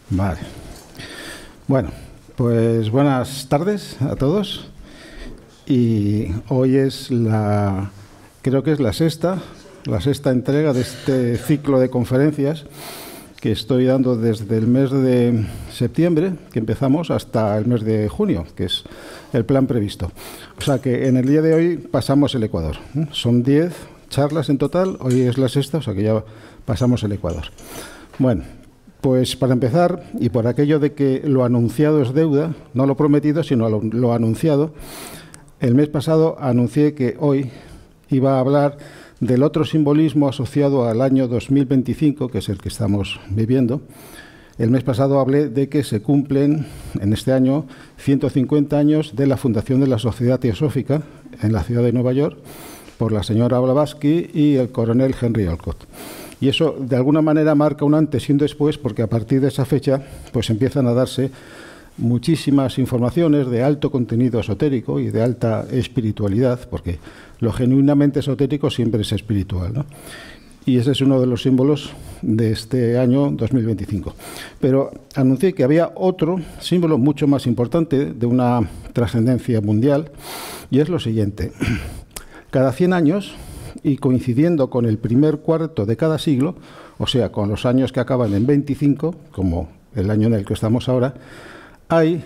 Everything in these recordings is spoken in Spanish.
Vale. Bueno, pues buenas tardes a todos. Y hoy es creo que es la sexta entrega de este ciclo de conferencias que estoy dando desde el mes de septiembre, que empezamos, hasta el mes de junio, que es el plan previsto. O sea que en el día de hoy pasamos el Ecuador. Son 10 charlas en total, hoy es la sexta, o sea que ya pasamos el Ecuador. Bueno, pues para empezar, y por aquello de que lo anunciado es deuda, no lo prometido, sino lo anunciado, el mes pasado anuncié que hoy iba a hablar del otro simbolismo asociado al año 2025, que es el que estamos viviendo. El mes pasado hablé de que se cumplen en este año 150 años de la fundación de la Sociedad Teosófica en la ciudad de Nueva York por la señora Blavatsky y el coronel Henry Olcott. Y eso, de alguna manera, marca un antes y un después, porque a partir de esa fecha pues empiezan a darse muchísimas informaciones de alto contenido esotérico y de alta espiritualidad, porque lo genuinamente esotérico siempre es espiritual, ¿no? Y ese es uno de los símbolos de este año 2025. Pero anuncié que había otro símbolo mucho más importante, de una trascendencia mundial, y es lo siguiente. Cada 100 años, y coincidiendo con el primer cuarto de cada siglo, o sea, con los años que acaban en 25, como el año en el que estamos ahora, hay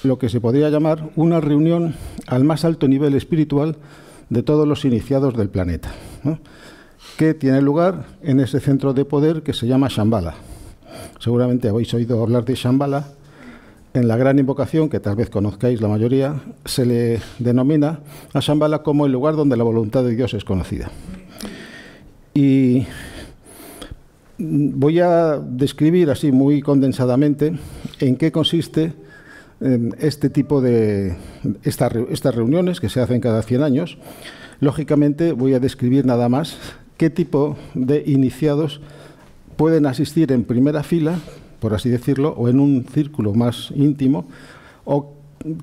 lo que se podría llamar una reunión al más alto nivel espiritual de todos los iniciados del planeta, ¿no?, que tiene lugar en ese centro de poder que se llama Shambhala. Seguramente habéis oído hablar de Shambhala. En la gran invocación, que tal vez conozcáis la mayoría, se le denomina a Shambhala como el lugar donde la voluntad de Dios es conocida. Y voy a describir así muy condensadamente en qué consiste este tipo de estas reuniones que se hacen cada 100 años. Lógicamente voy a describir nada más qué tipo de iniciados pueden asistir en primera fila, por así decirlo, o en un círculo más íntimo, o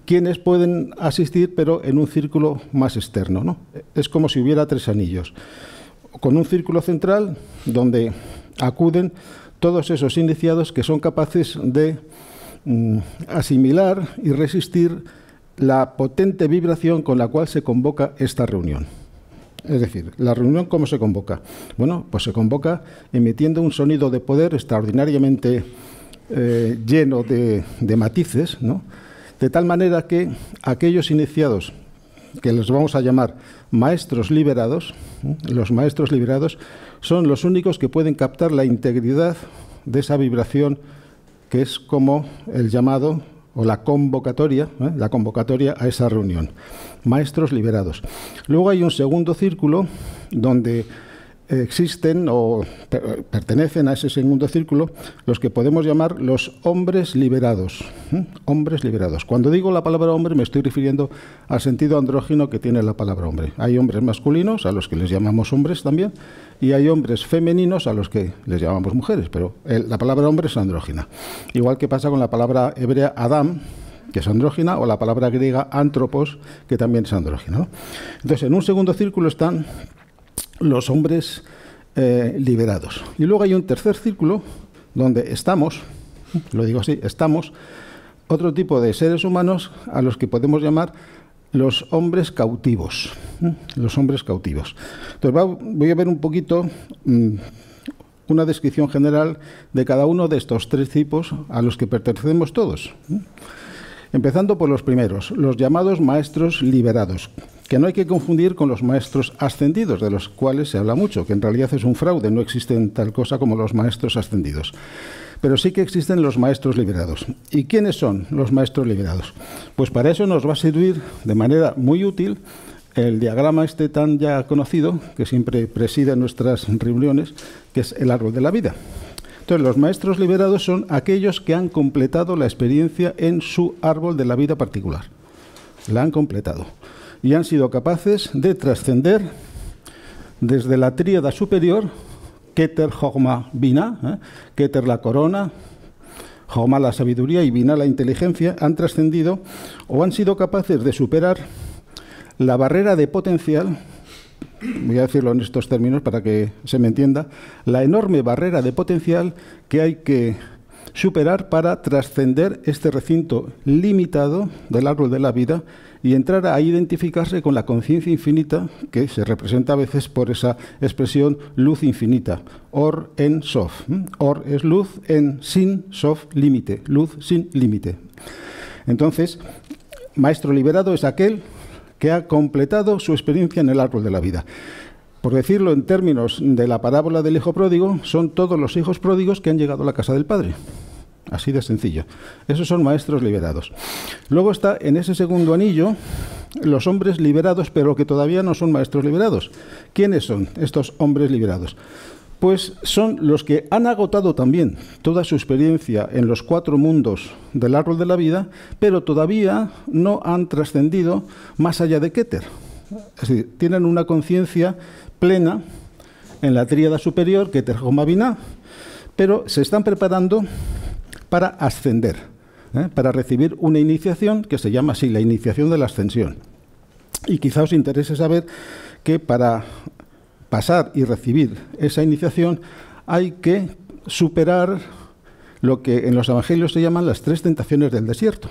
quienes pueden asistir pero en un círculo más externo, ¿no? Es como si hubiera 3 anillos, con un círculo central donde acuden todos esos iniciados que son capaces de asimilar y resistir la potente vibración con la cual se convoca esta reunión. Es decir, ¿la reunión cómo se convoca? Bueno, pues se convoca emitiendo un sonido de poder extraordinariamente lleno de matices, ¿no?, de tal manera que aquellos iniciados, que los vamos a llamar maestros liberados, los maestros liberados son los únicos que pueden captar la integridad de esa vibración, que es como el llamado o la convocatoria a esa reunión. Maestros liberados. Luego hay un segundo círculo donde existen o pertenecen a ese segundo círculo los que podemos llamar los hombres liberados. Hombres liberados. Cuando digo la palabra hombre me estoy refiriendo al sentido andrógino que tiene la palabra hombre. Hay hombres masculinos, a los que les llamamos hombres también, y hay hombres femeninos a los que les llamamos mujeres, pero la palabra hombre es andrógina. Igual que pasa con la palabra hebrea Adam, que es andrógina, o la palabra griega antropos, que también es andrógina, ¿no? Entonces, en un segundo círculo están los hombres liberados. Y luego hay un tercer círculo donde estamos, lo digo así, estamos otro tipo de seres humanos a los que podemos llamar los hombres cautivos. Los hombres cautivos. Entonces voy a ver un poquito una descripción general de cada uno de estos 3 tipos a los que pertenecemos todos. Empezando por los primeros, los llamados maestros liberados, que no hay que confundir con los maestros ascendidos, de los cuales se habla mucho, que en realidad es un fraude, no existen tal cosa como los maestros ascendidos. Pero sí que existen los maestros liberados. ¿Y quiénes son los maestros liberados? Pues para eso nos va a servir de manera muy útil el diagrama este tan ya conocido, que siempre preside nuestras reuniones, que es el árbol de la vida. Entonces, los maestros liberados son aquellos que han completado la experiencia en su árbol de la vida particular. La han completado. Y han sido capaces de trascender desde la tríada superior, Keter, Jogma, Binah, Keter la corona, Jogma la sabiduría y Binah la inteligencia, han trascendido o han sido capaces de superar la barrera de potencial, voy a decirlo en estos términos para que se me entienda, la enorme barrera de potencial que hay que superar para trascender este recinto limitado del árbol de la vida y entrar a identificarse con la conciencia infinita, que se representa a veces por esa expresión luz infinita, Or en Sof. Or es luz, en Sin, Sof, límite, luz sin límite. Entonces, maestro liberado es aquel que ha completado su experiencia en el árbol de la vida. Por decirlo en términos de la parábola del hijo pródigo, son todos los hijos pródigos que han llegado a la casa del Padre. Así de sencillo. Esos son maestros liberados. Luego está en ese segundo anillo los hombres liberados, pero que todavía no son maestros liberados. ¿Quiénes son estos hombres liberados? Pues son los que han agotado también toda su experiencia en los 4 mundos del árbol de la vida, pero todavía no han trascendido más allá de Keter. Es decir, tienen una conciencia plena en la tríada superior, Keter, Joma, Binah, pero se están preparando para ascender, para recibir una iniciación que se llama así, la iniciación de la ascensión. Y quizá os interese saber que para pasar y recibir esa iniciación hay que superar lo que en los evangelios se llaman las 3 tentaciones del desierto,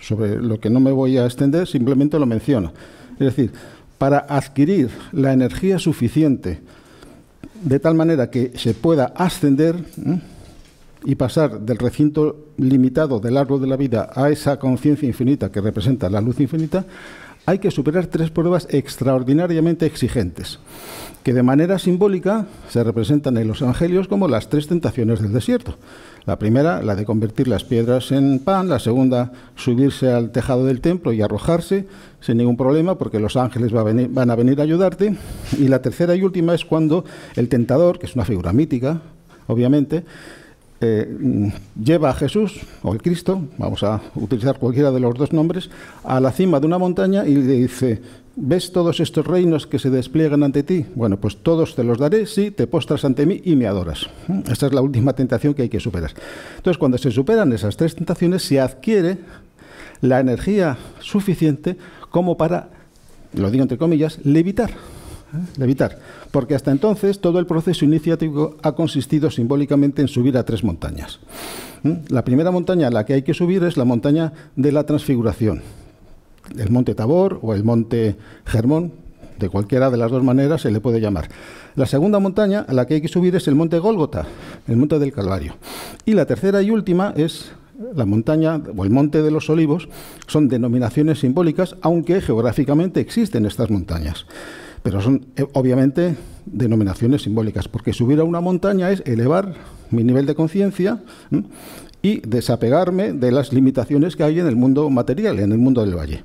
sobre lo que no me voy a extender, simplemente lo menciono. Es decir, para adquirir la energía suficiente de tal manera que se pueda ascender y pasar del recinto limitado del árbol de la vida a esa conciencia infinita que representa la luz infinita, hay que superar 3 pruebas extraordinariamente exigentes, que de manera simbólica se representan en los evangelios como las 3 tentaciones del desierto. La primera, la de convertir las piedras en pan; la segunda, subirse al tejado del templo y arrojarse sin ningún problema porque los ángeles van a venir a ayudarte; y la tercera y última es cuando el tentador, que es una figura mítica, obviamente, lleva a Jesús, o el Cristo, vamos a utilizar cualquiera de los 2 nombres, a la cima de una montaña y le dice: ¿ves todos estos reinos que se despliegan ante ti? Bueno, pues todos te los daré si te postras ante mí y me adoras. Esta es la última tentación que hay que superar. Entonces, cuando se superan esas 3 tentaciones, se adquiere la energía suficiente como para, lo digo entre comillas, levitar. Levitar, porque hasta entonces todo el proceso iniciático ha consistido simbólicamente en subir a 3 montañas. La primera montaña a la que hay que subir es la montaña de la transfiguración, el monte Tabor o el monte Hermón, de cualquiera de las 2 maneras se le puede llamar. La segunda montaña a la que hay que subir es el monte Gólgota, el monte del Calvario. Y la tercera y última es la montaña o el monte de los Olivos. Son denominaciones simbólicas, aunque geográficamente existen estas montañas. Pero son, obviamente, denominaciones simbólicas, porque subir a una montaña es elevar mi nivel de conciencia y desapegarme de las limitaciones que hay en el mundo material, en el mundo del valle.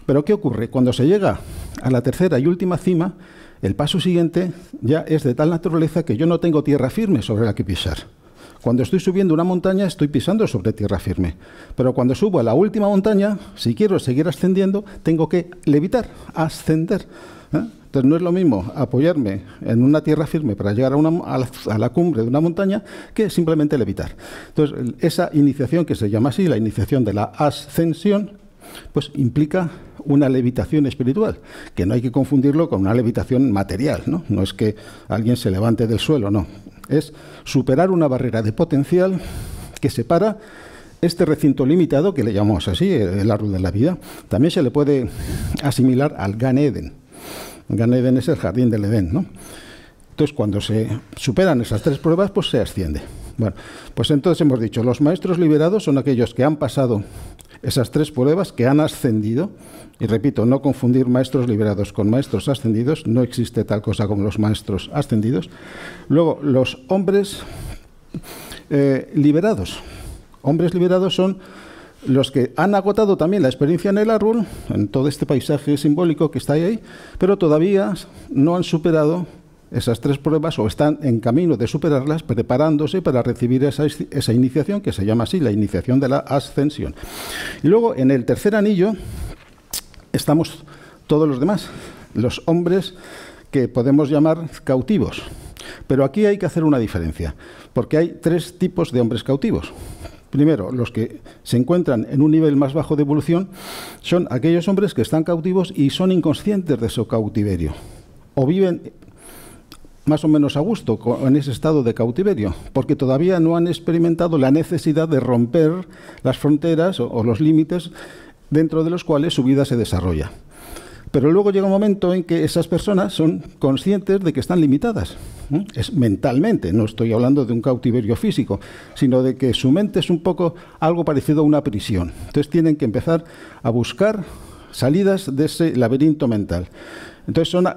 Pero ¿qué ocurre? Cuando se llega a la tercera y última cima, el paso siguiente ya es de tal naturaleza que yo no tengo tierra firme sobre la que pisar. Cuando estoy subiendo una montaña, estoy pisando sobre tierra firme. Pero cuando subo a la última montaña, si quiero seguir ascendiendo, tengo que levitar, ascender. Entonces no es lo mismo apoyarme en una tierra firme para llegar a la cumbre de una montaña que simplemente levitar. Entonces esa iniciación, que se llama así, la iniciación de la ascensión, pues implica una levitación espiritual, que no hay que confundirlo con una levitación material, ¿no? No es que alguien se levante del suelo, no. Es superar una barrera de potencial que separa este recinto limitado, que le llamamos así, el árbol de la vida. También se le puede asimilar al Gan Eden. Gan Eden es el jardín del Edén, ¿no? Entonces, cuando se superan esas 3 pruebas, pues se asciende. Bueno, pues entonces hemos dicho, los maestros liberados son aquellos que han pasado esas 3 pruebas, que han ascendido. Y repito, no confundir maestros liberados con maestros ascendidos. No existe tal cosa como los maestros ascendidos. Luego, los hombres liberados. Hombres liberados son los que han agotado también la experiencia en el árbol, en todo este paisaje simbólico que está ahí, pero todavía no han superado esas 3 pruebas o están en camino de superarlas, preparándose para recibir esa iniciación, que se llama así, la iniciación de la ascensión. Y luego, en el tercer anillo, estamos todos los demás, los hombres que podemos llamar cautivos. Pero aquí hay que hacer una diferencia, porque hay 3 tipos de hombres cautivos. Primero, los que se encuentran en un nivel más bajo de evolución son aquellos hombres que están cautivos y son inconscientes de su cautiverio. O viven más o menos a gusto en ese estado de cautiverio, porque todavía no han experimentado la necesidad de romper las fronteras o los límites dentro de los cuales su vida se desarrolla. Pero luego llega un momento en que esas personas son conscientes de que están limitadas. Es mentalmente, no estoy hablando de un cautiverio físico, sino de que su mente es un poco algo parecido a una prisión. Entonces tienen que empezar a buscar salidas de ese laberinto mental. Entonces son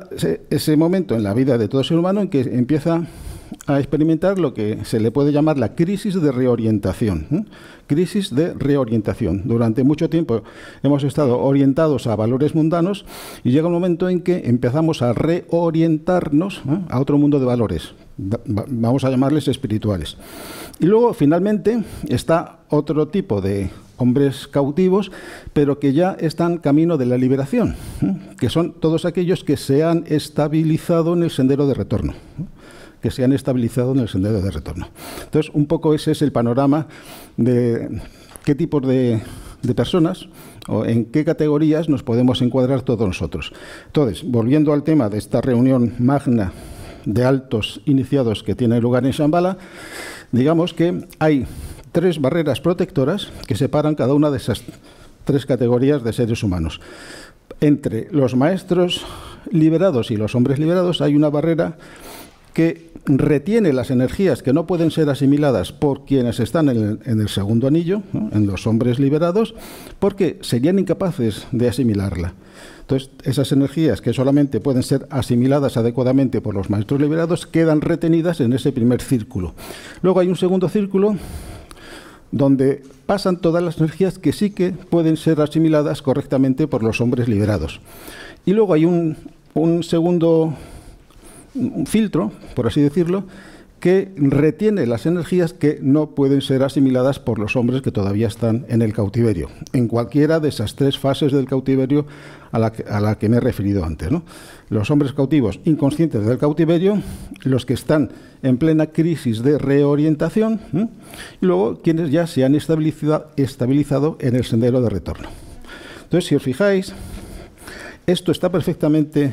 ese momento en la vida de todo ser humano en que empieza a experimentar lo que se le puede llamar la crisis de reorientación. Crisis de reorientación. Durante mucho tiempo hemos estado orientados a valores mundanos y llega un momento en que empezamos a reorientarnos a otro mundo de valores. Vamos a llamarles espirituales. Y luego, finalmente, está otro tipo de hombres cautivos, pero que ya están camino de la liberación, que son todos aquellos que se han estabilizado en el sendero de retorno. Entonces, un poco ese es el panorama de qué tipos de personas o en qué categorías nos podemos encuadrar todos nosotros. Entonces, volviendo al tema de esta reunión magna de altos iniciados que tiene lugar en Shambhala, digamos que hay 3 barreras protectoras que separan cada una de esas 3 categorías de seres humanos. Entre los maestros liberados y los hombres liberados hay una barrera que retiene las energías que no pueden ser asimiladas por quienes están en el segundo anillo, ¿no?, en los hombres liberados, porque serían incapaces de asimilarla. Entonces, esas energías que solamente pueden ser asimiladas adecuadamente por los maestros liberados quedan retenidas en ese primer círculo. Luego hay un segundo círculo donde pasan todas las energías que sí que pueden ser asimiladas correctamente por los hombres liberados. Y luego hay un segundo filtro, por así decirlo, que retiene las energías que no pueden ser asimiladas por los hombres que todavía están en el cautiverio, en cualquiera de esas 3 fases del cautiverio a la que me he referido antes, ¿no? Los hombres cautivos inconscientes del cautiverio, los que están en plena crisis de reorientación, y luego quienes ya se han estabilizado en el sendero de retorno. Entonces, si os fijáis, esto está perfectamente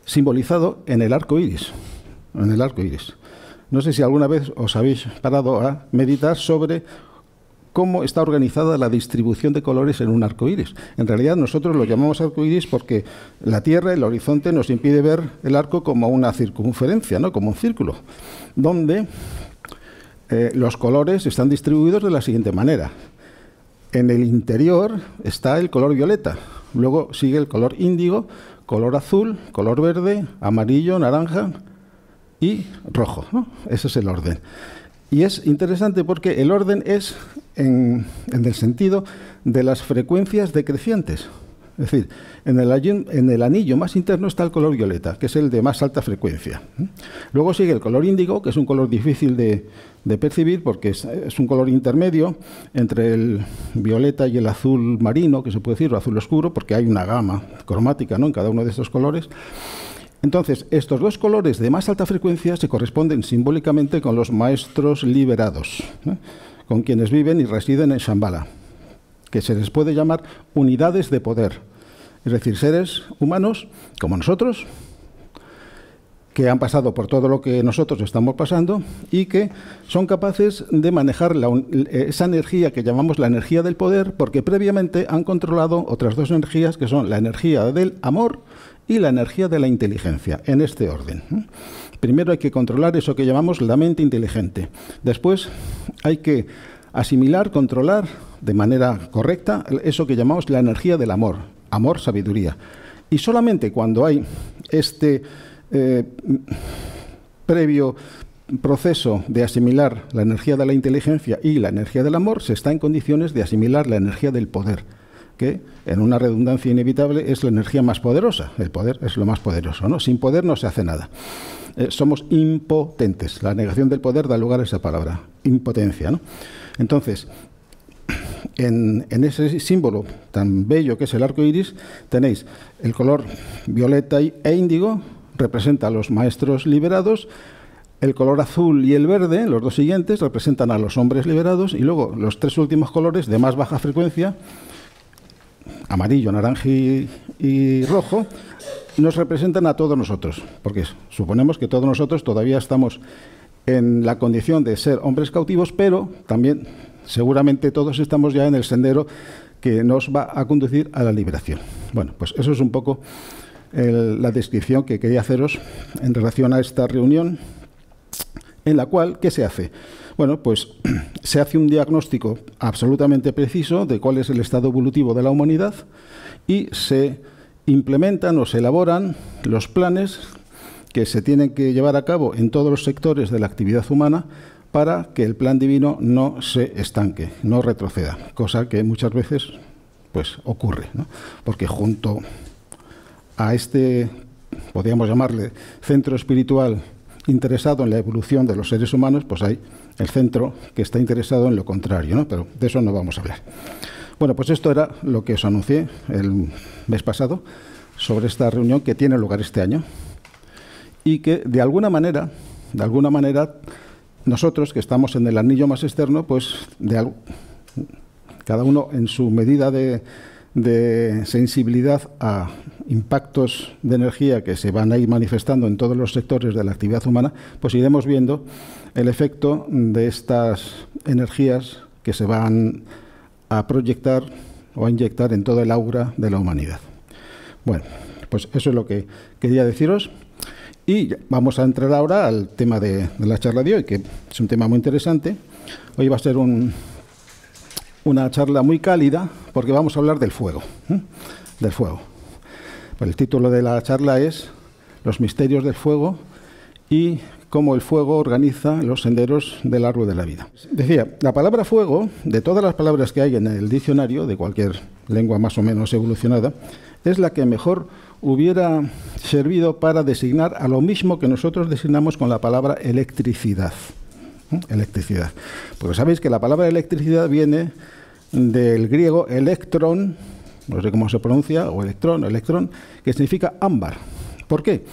simbolizado en el arco iris. No sé si alguna vez os habéis parado a meditar sobre cómo está organizada la distribución de colores en un arco iris. En realidad nosotros lo llamamos arco iris porque la Tierra, el horizonte, nos impide ver el arco como una circunferencia, ¿no?, como un círculo, donde los colores están distribuidos de la siguiente manera. En el interior está el color violeta, luego sigue el color índigo, color azul, color verde, amarillo, naranja y rojo, ¿no? Ese es el orden. Y es interesante porque el orden es en el sentido de las frecuencias decrecientes. Es decir, en el anillo más interno está el color violeta, que es el de más alta frecuencia. Luego sigue el color índigo, que es un color difícil de percibir porque es un color intermedio entre el violeta y el azul marino, que se puede decir, o azul oscuro, porque hay una gama cromática, ¿no?, en cada uno de estos colores. Entonces, estos 2 colores de más alta frecuencia se corresponden simbólicamente con los maestros liberados, con quienes viven y residen en Shambhala, que se les puede llamar unidades de poder, es decir, seres humanos como nosotros, que han pasado por todo lo que nosotros estamos pasando y que son capaces de manejar esa energía que llamamos la energía del poder, porque previamente han controlado otras 2 energías, que son la energía del amor y la energía de la inteligencia, en este orden. Primero hay que controlar eso que llamamos la mente inteligente. Después hay que asimilar, controlar de manera correcta eso que llamamos la energía del amor, amor, sabiduría. Y solamente cuando hay este previo proceso de asimilar la energía de la inteligencia y la energía del amor, se está en condiciones de asimilar la energía del poder, que en una redundancia inevitable es la energía más poderosa. El poder es lo más poderoso, ¿no? Sin poder no se hace nada. Somos impotentes. La negación del poder da lugar a esa palabra, impotencia, ¿no? Entonces, en ese símbolo tan bello que es el arco iris, tenéis el color violeta e índigo, representa a los maestros liberados. El color azul y el verde, los 2 siguientes, representan a los hombres liberados, y luego los 3 últimos colores de más baja frecuencia amarillo, naranja y rojo, nos representan a todos nosotros, porque suponemos que todos nosotros todavía estamos en la condición de ser hombres cautivos, pero también seguramente todos estamos ya en el sendero que nos va a conducir a la liberación. Bueno, pues eso es un poco la descripción que quería haceros en relación a esta reunión, en la cual, ¿qué se hace? Bueno, pues se hace un diagnóstico absolutamente preciso de cuál es el estado evolutivo de la humanidad y se implementan o se elaboran los planes que se tienen que llevar a cabo en todos los sectores de la actividad humana para que el plan divino no se estanque, no retroceda, cosa que muchas veces pues ocurre, ¿no? Porque junto a este, podríamos llamarle, centro espiritual interesado en la evolución de los seres humanos, pues hay el centro que está interesado en lo contrario, ¿no? Pero de eso no vamos a hablar. Bueno, pues esto era lo que os anuncié el mes pasado sobre esta reunión que tiene lugar este año y que de alguna manera, nosotros que estamos en el anillo más externo, pues cada uno en su medida de sensibilidad a impactos de energía que se van a ir manifestando en todos los sectores de la actividad humana, pues iremos viendo el efecto de estas energías que se van a proyectar o a inyectar en todo el aura de la humanidad. Bueno, pues eso es lo que quería deciros. Y vamos a entrar ahora al tema de la charla de hoy, que es un tema muy interesante. Hoy va a ser una charla muy cálida porque vamos a hablar del fuego. Del fuego. Pues el título de la charla es Los misterios del fuego y cómo el fuego organiza los senderos del árbol de la vida. Decía, la palabra fuego, de todas las palabras que hay en el diccionario, de cualquier lengua más o menos evolucionada, es la que mejor hubiera servido para designar a lo mismo que nosotros designamos con la palabra electricidad. Electricidad. Porque sabéis que la palabra electricidad viene del griego electrón, no sé cómo se pronuncia, o electrón, que significa ámbar. ¿Por qué?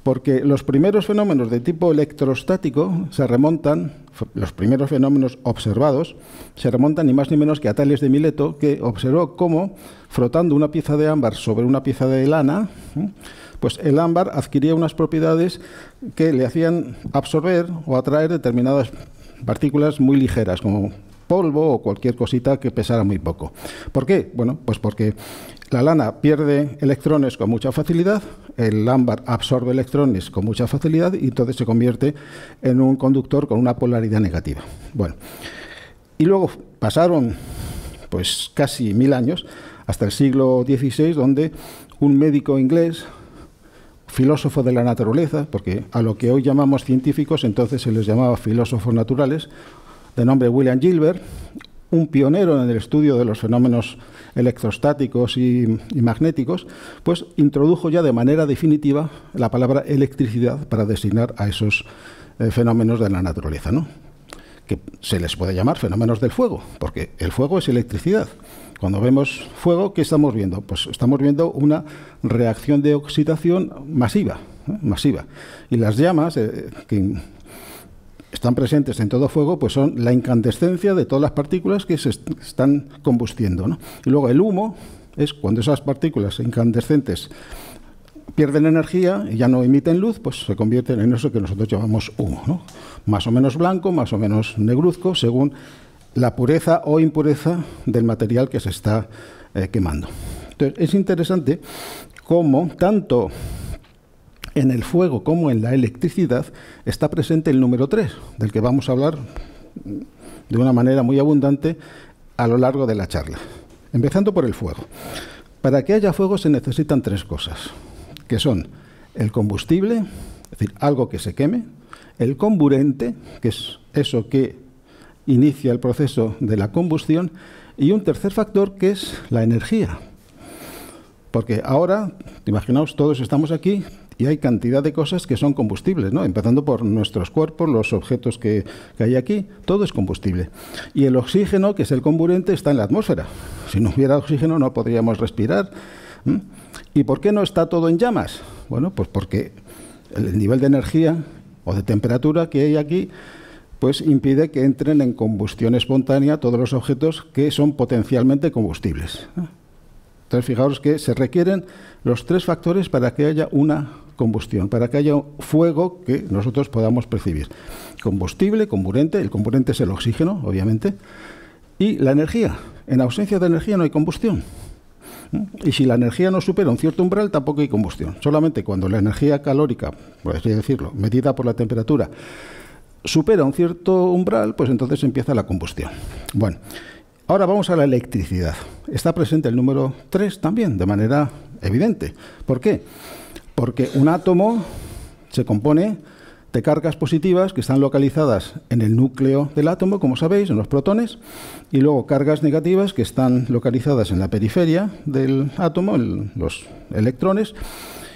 Porque los primeros fenómenos de tipo electrostático se remontan, los primeros fenómenos observados, se remontan ni más ni menos que a Tales de Mileto, que observó cómo, frotando una pieza de ámbar sobre una pieza de lana, pues el ámbar adquiría unas propiedades que le hacían absorber o atraer determinadas partículas muy ligeras, como polvo o cualquier cosita que pesara muy poco. ¿Por qué? Bueno, pues porque la lana pierde electrones con mucha facilidad, el ámbar absorbe electrones con mucha facilidad y entonces se convierte en un conductor con una polaridad negativa. Bueno, y luego pasaron pues casi 1000 años, hasta el siglo XVI, donde un médico inglés, filósofo de la naturaleza, porque a lo que hoy llamamos científicos entonces se les llamaba filósofos naturales, de nombre William Gilbert, un pionero en el estudio de los fenómenos electrostáticos y magnéticos, pues introdujo ya de manera definitiva la palabra electricidad para designar a esos fenómenos de la naturaleza, ¿no? Que se les puede llamar fenómenos del fuego, porque el fuego es electricidad. Cuando vemos fuego, ¿qué estamos viendo? Pues estamos viendo una reacción de oxidación masiva, masiva. Y las llamas que están presentes en todo fuego, pues son la incandescencia de todas las partículas que se están combustiendo, ¿no? Y luego el humo es cuando esas partículas incandescentes pierden energía y ya no emiten luz, pues se convierten en eso que nosotros llamamos humo, ¿no? Más o menos blanco, más o menos negruzco, según la pureza o impureza del material que se está quemando. Entonces, es interesante cómo tanto en el fuego como en la electricidad está presente el número 3, del que vamos a hablar de una manera muy abundante a lo largo de la charla. Empezando por el fuego. Para que haya fuego se necesitan 3 cosas, que son el combustible, es decir, algo que se queme, el comburente, que es eso que inicia el proceso de la combustión, y un tercer factor que es la energía. Porque ahora, imaginaos, todos estamos aquí y hay cantidad de cosas que son combustibles, ¿no? Empezando por nuestros cuerpos, los objetos que hay aquí, todo es combustible. Y el oxígeno, que es el comburente, está en la atmósfera. Si no hubiera oxígeno no podríamos respirar. ¿Y por qué no está todo en llamas? Bueno, pues porque el nivel de energía o de temperatura que hay aquí pues impide que entren en combustión espontánea todos los objetos que son potencialmente combustibles. Entonces, fijaos que se requieren los 3 factores para que haya una combustión, para que haya fuego que nosotros podamos percibir. Combustible, comburente, el comburente es el oxígeno, obviamente, y la energía. En ausencia de energía no hay combustión. Y si la energía no supera un cierto umbral, tampoco hay combustión. Solamente cuando la energía calórica, por así decirlo, medida por la temperatura, supera un cierto umbral, pues entonces empieza la combustión. Bueno, ahora vamos a la electricidad. Está presente el número 3 también, de manera evidente. ¿Por qué? Porque un átomo se compone de cargas positivas que están localizadas en el núcleo del átomo, como sabéis, en los protones, y luego cargas negativas que están localizadas en la periferia del átomo, en los electrones,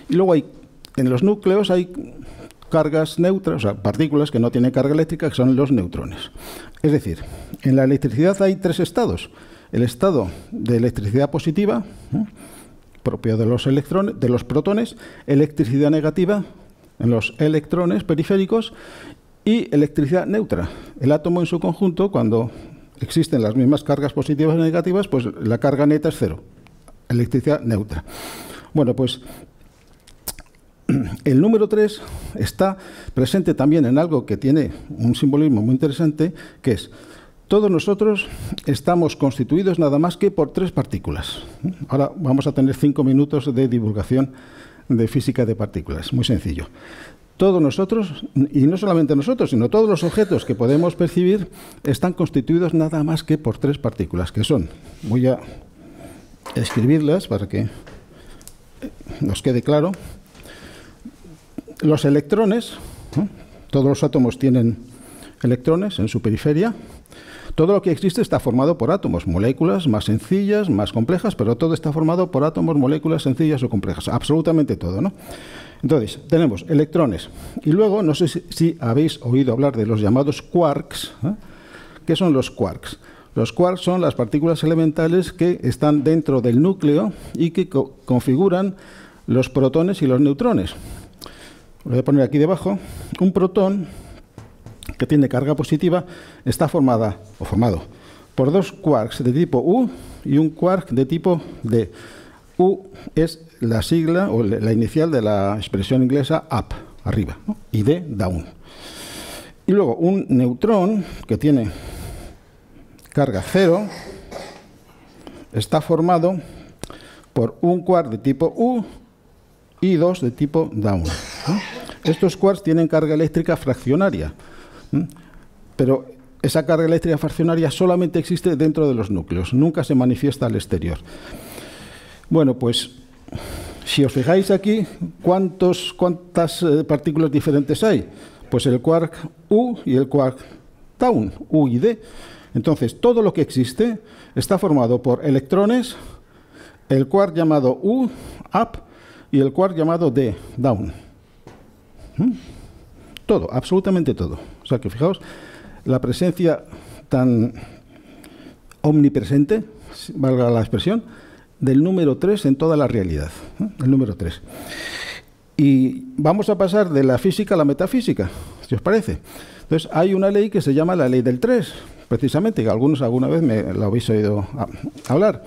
y luego en los núcleos hay cargas neutras, o sea, partículas que no tienen carga eléctrica, que son los neutrones. Es decir, en la electricidad hay 3 estados. El estado de electricidad positiva, propio de los electrones, de los protones, electricidad negativa en los electrones periféricos y electricidad neutra. El átomo en su conjunto, cuando existen las mismas cargas positivas y negativas, pues la carga neta es 0. Electricidad neutra. Bueno, pues el número 3 está presente también en algo que tiene un simbolismo muy interesante, que es: todos nosotros estamos constituidos nada más que por 3 partículas. Ahora vamos a tener 5 minutos de divulgación de física de partículas. Muy sencillo. Todos nosotros, y no solamente nosotros, sino todos los objetos que podemos percibir, están constituidos nada más que por 3 partículas, que son, voy a escribirlas para que nos quede claro, los electrones. Todos los átomos tienen electrones en su periferia. Todo lo que existe está formado por átomos, moléculas más sencillas, más complejas, pero todo está formado por átomos, moléculas sencillas o complejas, absolutamente todo, ¿no? Entonces, tenemos electrones. Y luego, no sé si habéis oído hablar de los llamados quarks. ¿Qué son los quarks? Los quarks son las partículas elementales que están dentro del núcleo y que configuran los protones y los neutrones. Lo voy a poner aquí debajo. Un protón que tiene carga positiva está formado por 2 quarks de tipo U y un quark de tipo D. U es la sigla o la inicial de la expresión inglesa up, arriba, ¿no? Y D, down. Y luego un neutrón que tiene carga 0 está formado por un quark de tipo U y 2 de tipo down, ¿no? Estos quarks tienen carga eléctrica fraccionaria, pero esa carga eléctrica fraccionaria solamente existe dentro de los núcleos, nunca se manifiesta al exterior. Bueno, pues si os fijáis aquí, ¿cuántas partículas diferentes hay? Pues el quark U y el quark down, U y D. Entonces, todo lo que existe está formado por electrones, el quark llamado U, up, y el quark llamado D, down. Todo, absolutamente todo. O sea que fijaos, la presencia tan omnipresente, valga la expresión, del número 3 en toda la realidad. El número 3. Y vamos a pasar de la física a la metafísica, si os parece. Entonces, hay una ley que se llama la ley del 3, precisamente, que algunos alguna vez me la habéis oído hablar.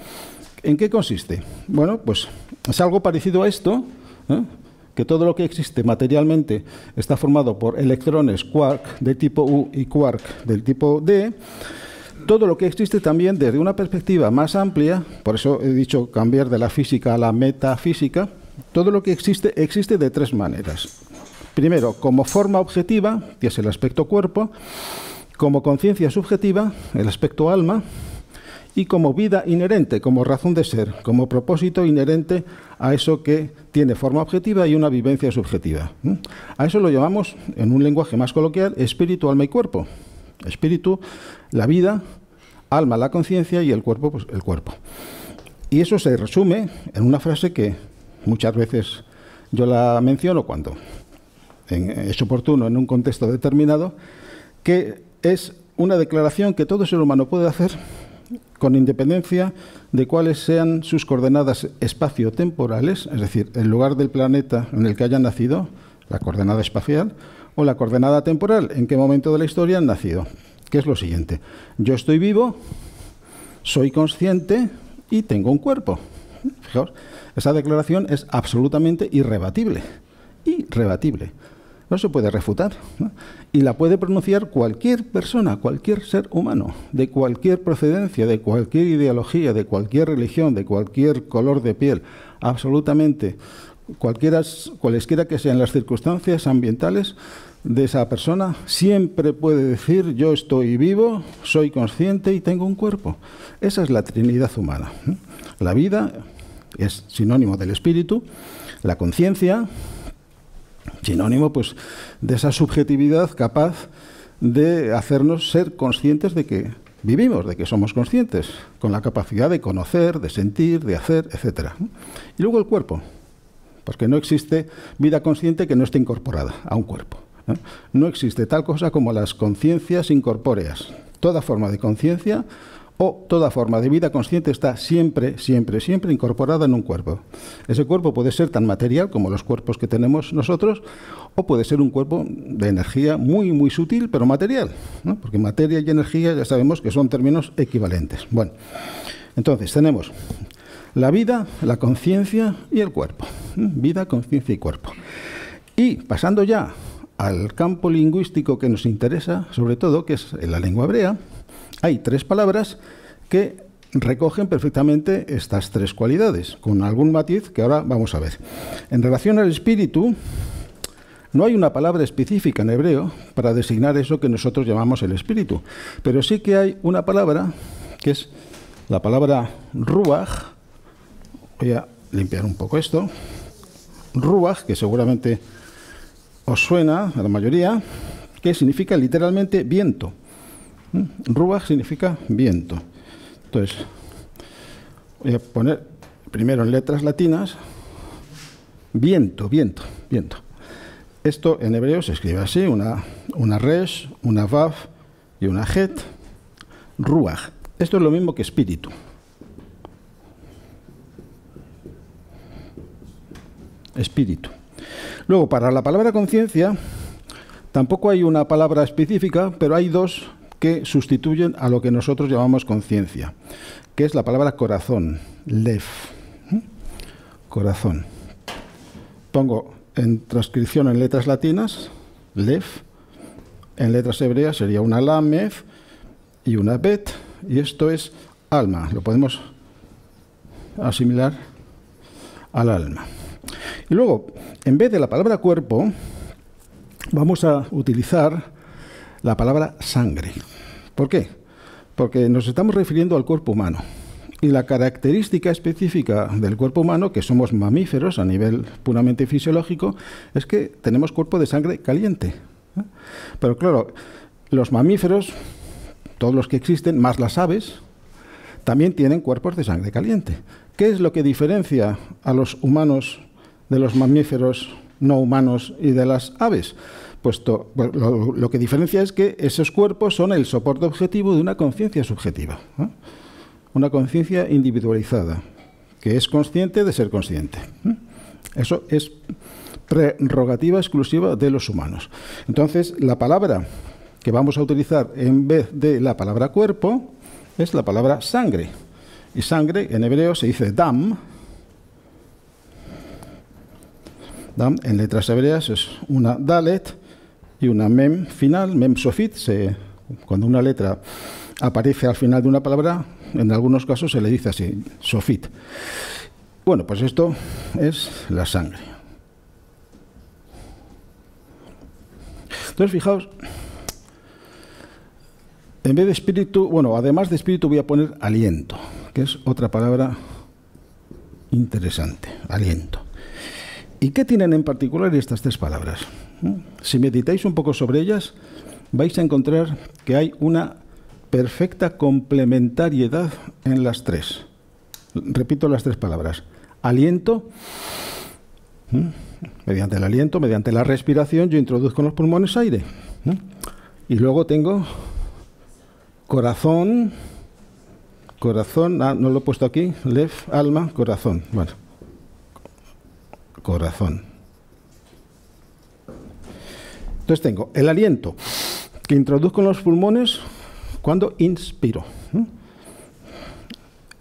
¿En qué consiste? Bueno, pues es algo parecido a esto, que todo lo que existe materialmente está formado por electrones quark de tipo U y quark del tipo D. Todo lo que existe también desde una perspectiva más amplia, por eso he dicho cambiar de la física a la metafísica, todo lo que existe existe de 3 maneras. Primero, como forma objetiva, que es el aspecto cuerpo, como conciencia subjetiva, el aspecto alma, y como vida inherente, como razón de ser, como propósito inherente a eso que tiene forma objetiva y una vivencia subjetiva. A eso lo llamamos, en un lenguaje más coloquial, espíritu, alma y cuerpo. Espíritu, la vida; alma, la conciencia; y el cuerpo, pues el cuerpo. Y eso se resume en una frase que muchas veces yo la menciono cuando es oportuno en un contexto determinado, que es una declaración que todo ser humano puede hacer con independencia de cuáles sean sus coordenadas espaciotemporales, es decir, el lugar del planeta en el que hayan nacido, la coordenada espacial, o la coordenada temporal, en qué momento de la historia han nacido, que es lo siguiente: yo estoy vivo, soy consciente y tengo un cuerpo. Fijaos, esa declaración es absolutamente irrebatible. Irrebatible. No se puede refutar, ¿no? Y la puede pronunciar cualquier persona, cualquier ser humano, de cualquier procedencia, de cualquier ideología, de cualquier religión, de cualquier color de piel, absolutamente cualesquiera que sean las circunstancias ambientales de esa persona, siempre puede decir: yo estoy vivo, soy consciente y tengo un cuerpo. Esa es la Trinidad humana. La vida es sinónimo del espíritu, la conciencia sinónimo pues de esa subjetividad capaz de hacernos ser conscientes de que vivimos, de que somos conscientes, con la capacidad de conocer, de sentir, de hacer, etc. Y luego el cuerpo, porque no existe vida consciente que no esté incorporada a un cuerpo. No existe tal cosa como las conciencias incorpóreas. Toda forma de conciencia o toda forma de vida consciente está siempre, siempre, siempre incorporada en un cuerpo. Ese cuerpo puede ser tan material como los cuerpos que tenemos nosotros, o puede ser un cuerpo de energía muy, muy sutil, pero material, ¿no? Porque materia y energía ya sabemos que son términos equivalentes. Bueno, entonces tenemos la vida, la conciencia y el cuerpo. Vida, conciencia y cuerpo. Y pasando ya al campo lingüístico que nos interesa, sobre todo, que es la lengua hebrea, hay 3 palabras que recogen perfectamente estas 3 cualidades, con algún matiz que ahora vamos a ver. En relación al espíritu, no hay una palabra específica en hebreo para designar eso que nosotros llamamos el espíritu, pero sí que hay una palabra, que es la palabra ruach. Voy a limpiar un poco esto. Ruach, que seguramente os suena a la mayoría, que significa literalmente viento. Ruach significa viento. Entonces, voy a poner primero en letras latinas viento, viento, viento. Esto en hebreo se escribe así: una resh, una vav y una het. Ruach. Esto es lo mismo que espíritu. Espíritu. Luego, para la palabra conciencia, tampoco hay una palabra específica, pero hay 2 que sustituyen a lo que nosotros llamamos conciencia, que es la palabra corazón, lev. Corazón. Pongo en transcripción en letras latinas, lev. En letras hebreas sería una lamed y una bet, y esto es alma. Lo podemos asimilar al alma. Y luego, en vez de la palabra cuerpo, vamos a utilizar la palabra sangre. ¿Por qué? Porque nos estamos refiriendo al cuerpo humano. Y la característica específica del cuerpo humano, que somos mamíferos a nivel puramente fisiológico, es que tenemos cuerpo de sangre caliente. Pero claro, los mamíferos, todos los que existen, más las aves, también tienen cuerpos de sangre caliente. ¿Qué es lo que diferencia a los humanos de los mamíferos no humanos y de las aves? Pues lo que diferencia es que esos cuerpos son el soporte objetivo de una conciencia subjetiva, ¿eh? Una conciencia individualizada, que es consciente de ser consciente. Eso es prerrogativa exclusiva de los humanos. Entonces, la palabra que vamos a utilizar en vez de la palabra cuerpo es la palabra sangre. Y sangre en hebreo se dice dam. Dam en letras hebreas es una dalet y una mem final, mem sofit. Cuando una letra aparece al final de una palabra, en algunos casos se le dice así, sofit. Bueno, pues esto es la sangre. Entonces, fijaos, en vez de espíritu, bueno, además de espíritu voy a poner aliento, que es otra palabra interesante, aliento. ¿Y qué tienen en particular estas 3 palabras? Si meditáis un poco sobre ellas, vais a encontrar que hay una perfecta complementariedad en las 3. Repito las 3 palabras. Aliento, mediante el aliento, mediante la respiración, yo introduzco en los pulmones aire. Y luego tengo corazón, no lo he puesto aquí, lev, alma, corazón. Bueno, corazón. Entonces tengo el aliento que introduzco en los pulmones cuando inspiro.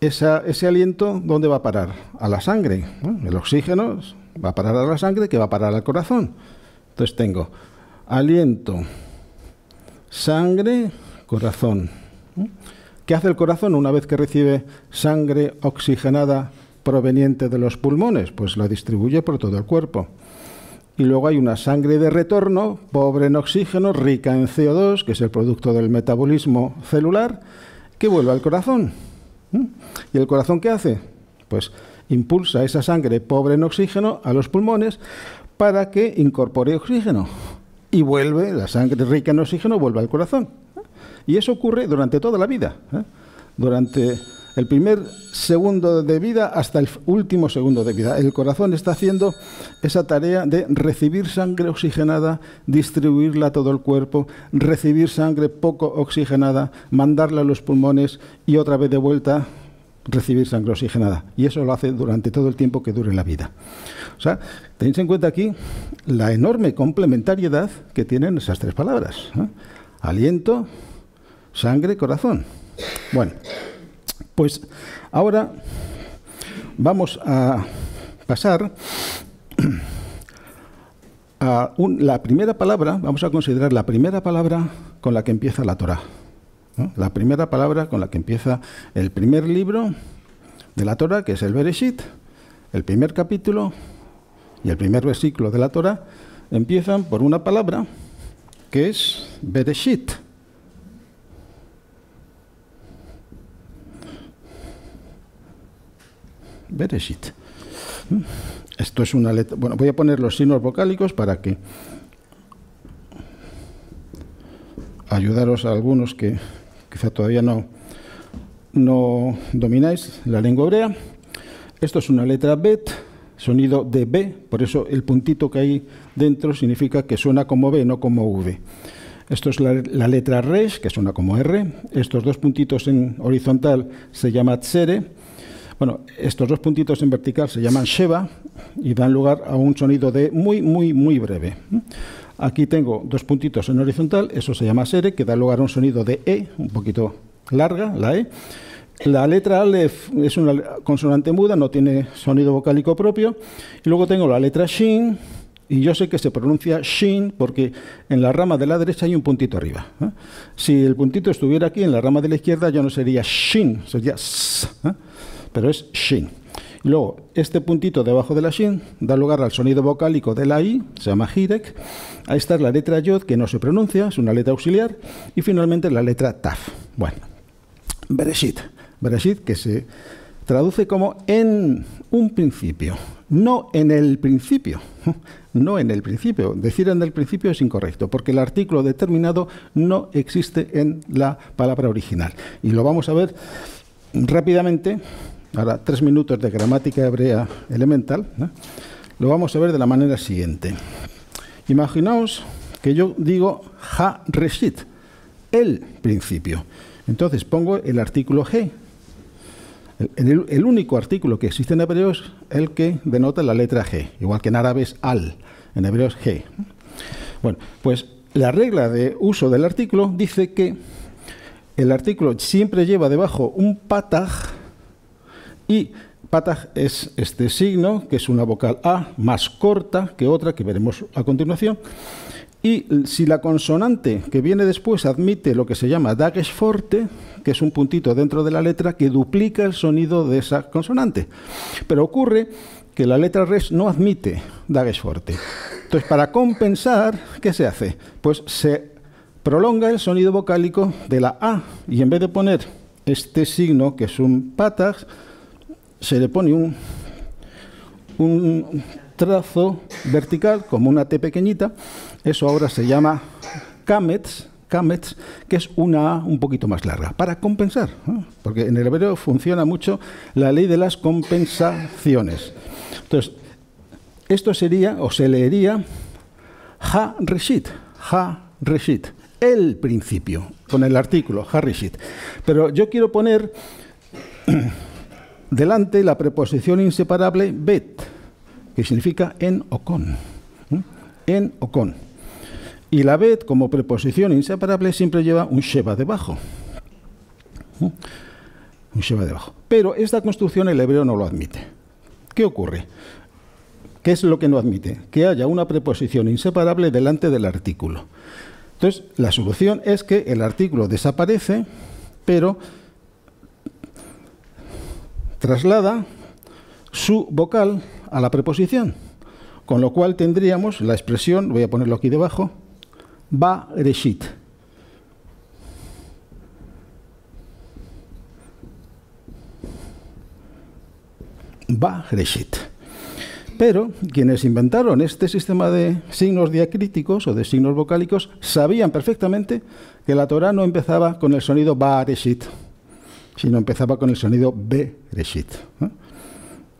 ese aliento, ¿dónde va a parar? A la sangre. El oxígeno va a parar a la sangre, que va a parar al corazón. Entonces tengo aliento, sangre, corazón. ¿Qué hace el corazón una vez que recibe sangre oxigenada proveniente de los pulmones? Pues la distribuye por todo el cuerpo. Y luego hay una sangre de retorno, pobre en oxígeno, rica en CO2, que es el producto del metabolismo celular, que vuelve al corazón. ¿Y el corazón qué hace? Pues impulsa esa sangre pobre en oxígeno a los pulmones para que incorpore oxígeno. Y vuelve, la sangre rica en oxígeno vuelve al corazón. Y eso ocurre durante toda la vida, durante el primer segundo de vida hasta el último segundo de vida. El corazón está haciendo esa tarea de recibir sangre oxigenada, distribuirla a todo el cuerpo, recibir sangre poco oxigenada, mandarla a los pulmones y otra vez de vuelta recibir sangre oxigenada. Y eso lo hace durante todo el tiempo que dure la vida. O sea, tenéis en cuenta aquí la enorme complementariedad que tienen esas tres palabras. Aliento, sangre, corazón. Bueno, pues ahora vamos a pasar a la primera palabra, vamos a considerar la primera palabra con la que empieza la Torá, ¿no? La primera palabra con la que empieza el primer libro de la Torá, que es el Bereshit. El primer capítulo y el primer versículo de la Torá empiezan por una palabra que es Bereshit. Bereshit. Esto es una letra. Bueno, voy a poner los signos vocálicos para que ayudaros a algunos que quizá todavía no domináis la lengua hebrea. Esto es una letra Bet, sonido de B, por eso el puntito que hay dentro significa que suena como B, no como V. Esto es la letra Resh, que suena como R. Estos dos puntitos en horizontal se llama Tsere. Bueno, estos dos puntitos en vertical se llaman Sheva y dan lugar a un sonido de muy, muy, muy breve. Aquí tengo dos puntitos en horizontal, eso se llama Sere, que da lugar a un sonido de E, un poquito larga, la E. La letra Aleph es una consonante muda, no tiene sonido vocálico propio. Y luego tengo la letra Shin, y yo sé que se pronuncia Shin porque en la rama de la derecha hay un puntito arriba. Si el puntito estuviera aquí en la rama de la izquierda, ya no sería Shin, sería S. Pero es Shin. Y luego, este puntito debajo de la Shin da lugar al sonido vocálico de la I, se llama Hirek. Ahí está la letra Yod, que no se pronuncia, es una letra auxiliar. Y finalmente la letra Taf. Bueno, Bereshit. Bereshit, que se traduce como en un principio, no en el principio. No en el principio. Decir en el principio es incorrecto, porque el artículo determinado no existe en la palabra original. Y lo vamos a ver rápidamente. Ahora, 3 minutos de gramática hebrea elemental, ¿no? Lo vamos a ver de la manera siguiente. Imaginaos que yo digo Ha Reshit, el principio. Entonces pongo el artículo He. El único artículo que existe en hebreo es el que denota la letra G, igual que en árabe es Al, en hebreo es G. Bueno, pues la regla de uso del artículo dice que el artículo siempre lleva debajo un pataj. Y pataj es este signo, que es una vocal A más corta que otra, que veremos a continuación. Y si la consonante que viene después admite lo que se llama dagesh forte, que es un puntito dentro de la letra que duplica el sonido de esa consonante. Pero ocurre que la letra resh no admite dagesh forte. Entonces, para compensar, ¿qué se hace? Pues se prolonga el sonido vocálico de la A. Y en vez de poner este signo, que es un pataj, se le pone un trazo vertical, como una T pequeñita. Eso ahora se llama kametz, que es una A un poquito más larga, para compensar, ¿no? Porque en el hebreo funciona mucho la ley de las compensaciones. Entonces, esto sería, o se leería, Ha Reshit, el principio, con el artículo, Ha Reshit. Pero yo quiero poner delante la preposición inseparable bet, que significa en o con. En o con. Y la bet, como preposición inseparable, siempre lleva un sheva debajo. un sheva debajo. Pero esta construcción el hebreo no lo admite. ¿Qué ocurre? ¿Qué es lo que no admite? Que haya una preposición inseparable delante del artículo. Entonces, la solución es que el artículo desaparece, pero traslada su vocal a la preposición, con lo cual tendríamos la expresión, voy a ponerlo aquí debajo, Bereshit. Bereshit. Pero quienes inventaron este sistema de signos diacríticos o de signos vocálicos sabían perfectamente que la Torá no empezaba con el sonido Bereshit, sino empezaba con el sonido Bereshit, ¿eh?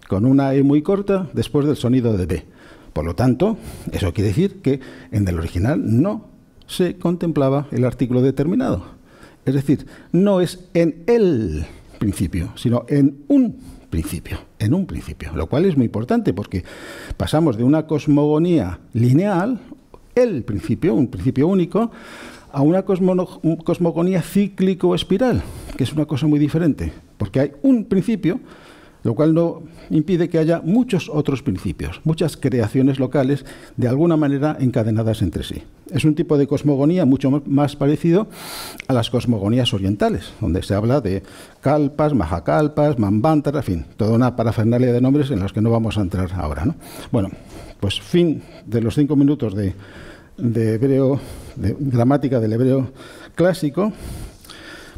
Con una E muy corta después del sonido de B. Por lo tanto, eso quiere decir que en el original no se contemplaba el artículo determinado. Es decir, no es en el principio, sino en un principio, lo cual es muy importante porque pasamos de una cosmogonía lineal, el principio, un principio único, a una cosmogonía cíclico-espiral, que es una cosa muy diferente, porque hay un principio, lo cual no impide que haya muchos otros principios, muchas creaciones locales de alguna manera encadenadas entre sí. Es un tipo de cosmogonía mucho más parecido a las cosmogonías orientales, donde se habla de kalpas, mahakalpas, manvantara, en fin, toda una parafernalia de nombres en los que no vamos a entrar ahora, ¿no? Bueno, pues fin de los 5 minutos de hebreo, de gramática del hebreo clásico,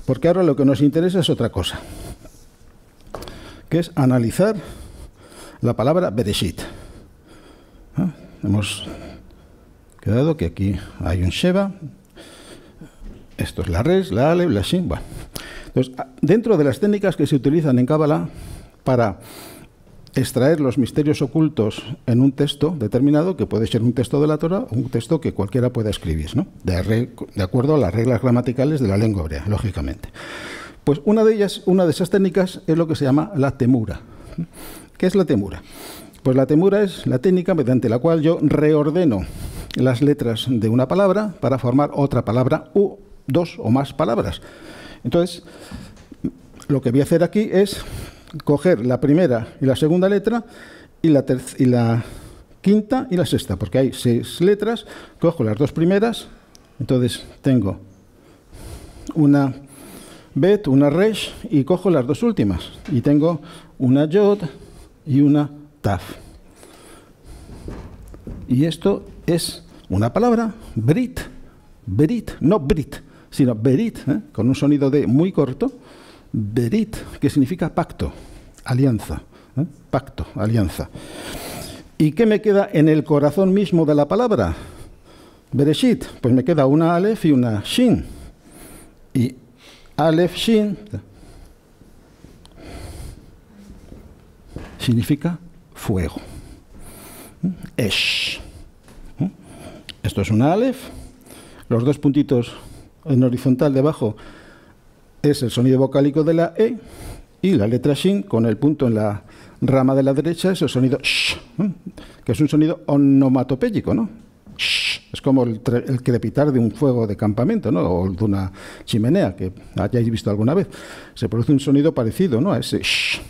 porque ahora lo que nos interesa es otra cosa, que es analizar la palabra Bereshit. Hemos quedado que aquí hay un Sheva, esto es la Res, la Alef, la Shin. Bueno, entonces, dentro de las técnicas que se utilizan en Cábala para extraer los misterios ocultos en un texto determinado, que puede ser un texto de la Torá o un texto que cualquiera pueda escribir, ¿no? De acuerdo a las reglas gramaticales de la lengua hebrea, lógicamente. Pues una de esas técnicas es lo que se llama la temura. ¿Qué es la temura? Pues la temura es la técnica mediante la cual yo reordeno las letras de una palabra para formar otra palabra u dos o más palabras. Entonces, lo que voy a hacer aquí es coger la primera y la segunda letra y la quinta y la sexta, porque hay 6 letras, cojo las 2 primeras, entonces tengo una Bet, una Resh, y cojo las 2 últimas. Y tengo una Yod y una Taf. Y esto es una palabra, Brit, no Brit, sino Berit, con un sonido de muy corto, Berit, que significa pacto, alianza, pacto, alianza. ¿Y qué me queda en el corazón mismo de la palabra? Bereshit, pues me queda una Alef y una Shin. Y Alef Shin significa fuego. Esh. Esto es una Alef. Los 2 puntitos en horizontal debajo es el sonido vocálico de la E, y la letra Shin con el punto en la rama de la derecha es el sonido Sh, que es un sonido onomatopéyico, ¿no? Shh, es como el crepitar de un fuego de campamento, ¿no? O de una chimenea que hayáis visto alguna vez. Se produce un sonido parecido, ¿no? A ese shh.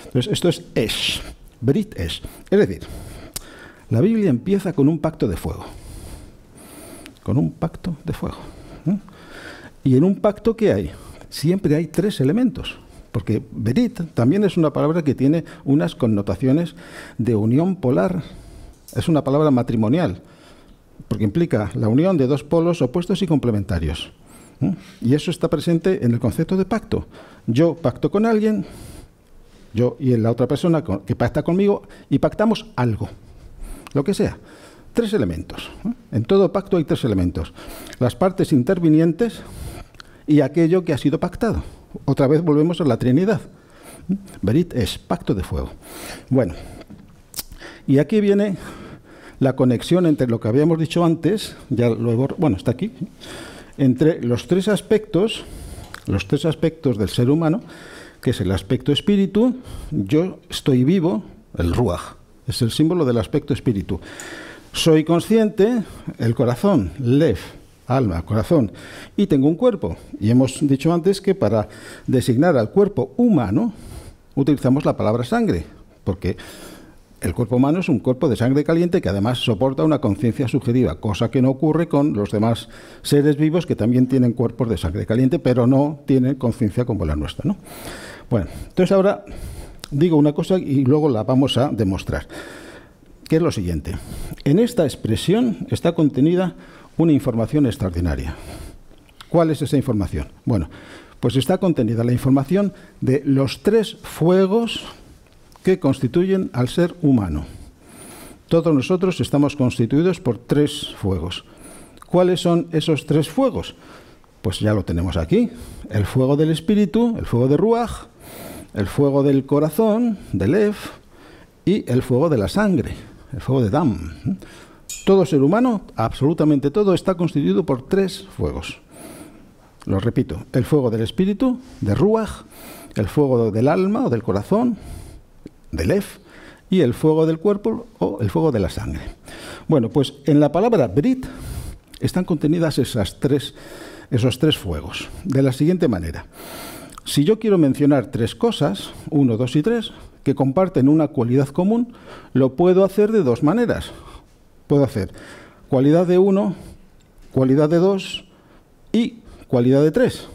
Entonces, esto es esh, Brit esh. Es decir, la Biblia empieza con un pacto de fuego. Con un pacto de fuego. Y en un pacto, ¿qué hay? Siempre hay 3 elementos. Porque Berit también es una palabra que tiene unas connotaciones de unión polar. Es una palabra matrimonial, porque implica la unión de 2 polos opuestos y complementarios. Y eso está presente en el concepto de pacto. Yo pacto con alguien, yo y la otra persona que pacta conmigo, y pactamos algo, lo que sea. 3 elementos. En todo pacto hay 3 elementos. Las partes intervinientes y aquello que ha sido pactado. Otra vez volvemos a la Trinidad. Berit es pacto de fuego. Bueno, y aquí viene la conexión entre lo que habíamos dicho antes, ya luego, bueno, está aquí, entre los 3 aspectos del ser humano, que es el aspecto espíritu, yo estoy vivo, el ruach, es el símbolo del aspecto espíritu. Soy consciente, el corazón, lev, alma, corazón, y tengo un cuerpo. Y hemos dicho antes que para designar al cuerpo humano utilizamos la palabra sangre, porque el cuerpo humano es un cuerpo de sangre caliente que además soporta una conciencia subjetiva, cosa que no ocurre con los demás seres vivos que también tienen cuerpos de sangre caliente, pero no tienen conciencia como la nuestra, ¿no? Bueno, entonces ahora digo una cosa y luego la vamos a demostrar, que es lo siguiente. En esta expresión está contenida una información extraordinaria. ¿Cuál es esa información? Bueno, pues está contenida la información de los 3 fuegos que constituyen al ser humano. Todos nosotros estamos constituidos por 3 fuegos. ¿Cuáles son esos 3 fuegos? Pues ya lo tenemos aquí. El fuego del espíritu, el fuego de Ruach, el fuego del corazón, del Lev, y el fuego de la sangre, el fuego de Dam. Todo ser humano, absolutamente todo, está constituido por 3 fuegos. Lo repito, el fuego del espíritu, de Ruach, el fuego del alma o del corazón, del Lev, y el fuego del cuerpo o el fuego de la sangre. Bueno, pues en la palabra Brit están contenidas esos 3 fuegos, de la siguiente manera. Si yo quiero mencionar 3 cosas, 1, 2 y 3, que comparten una cualidad común, lo puedo hacer de 2 maneras. Puedo hacer cualidad de 1, cualidad de 2 y cualidad de 3.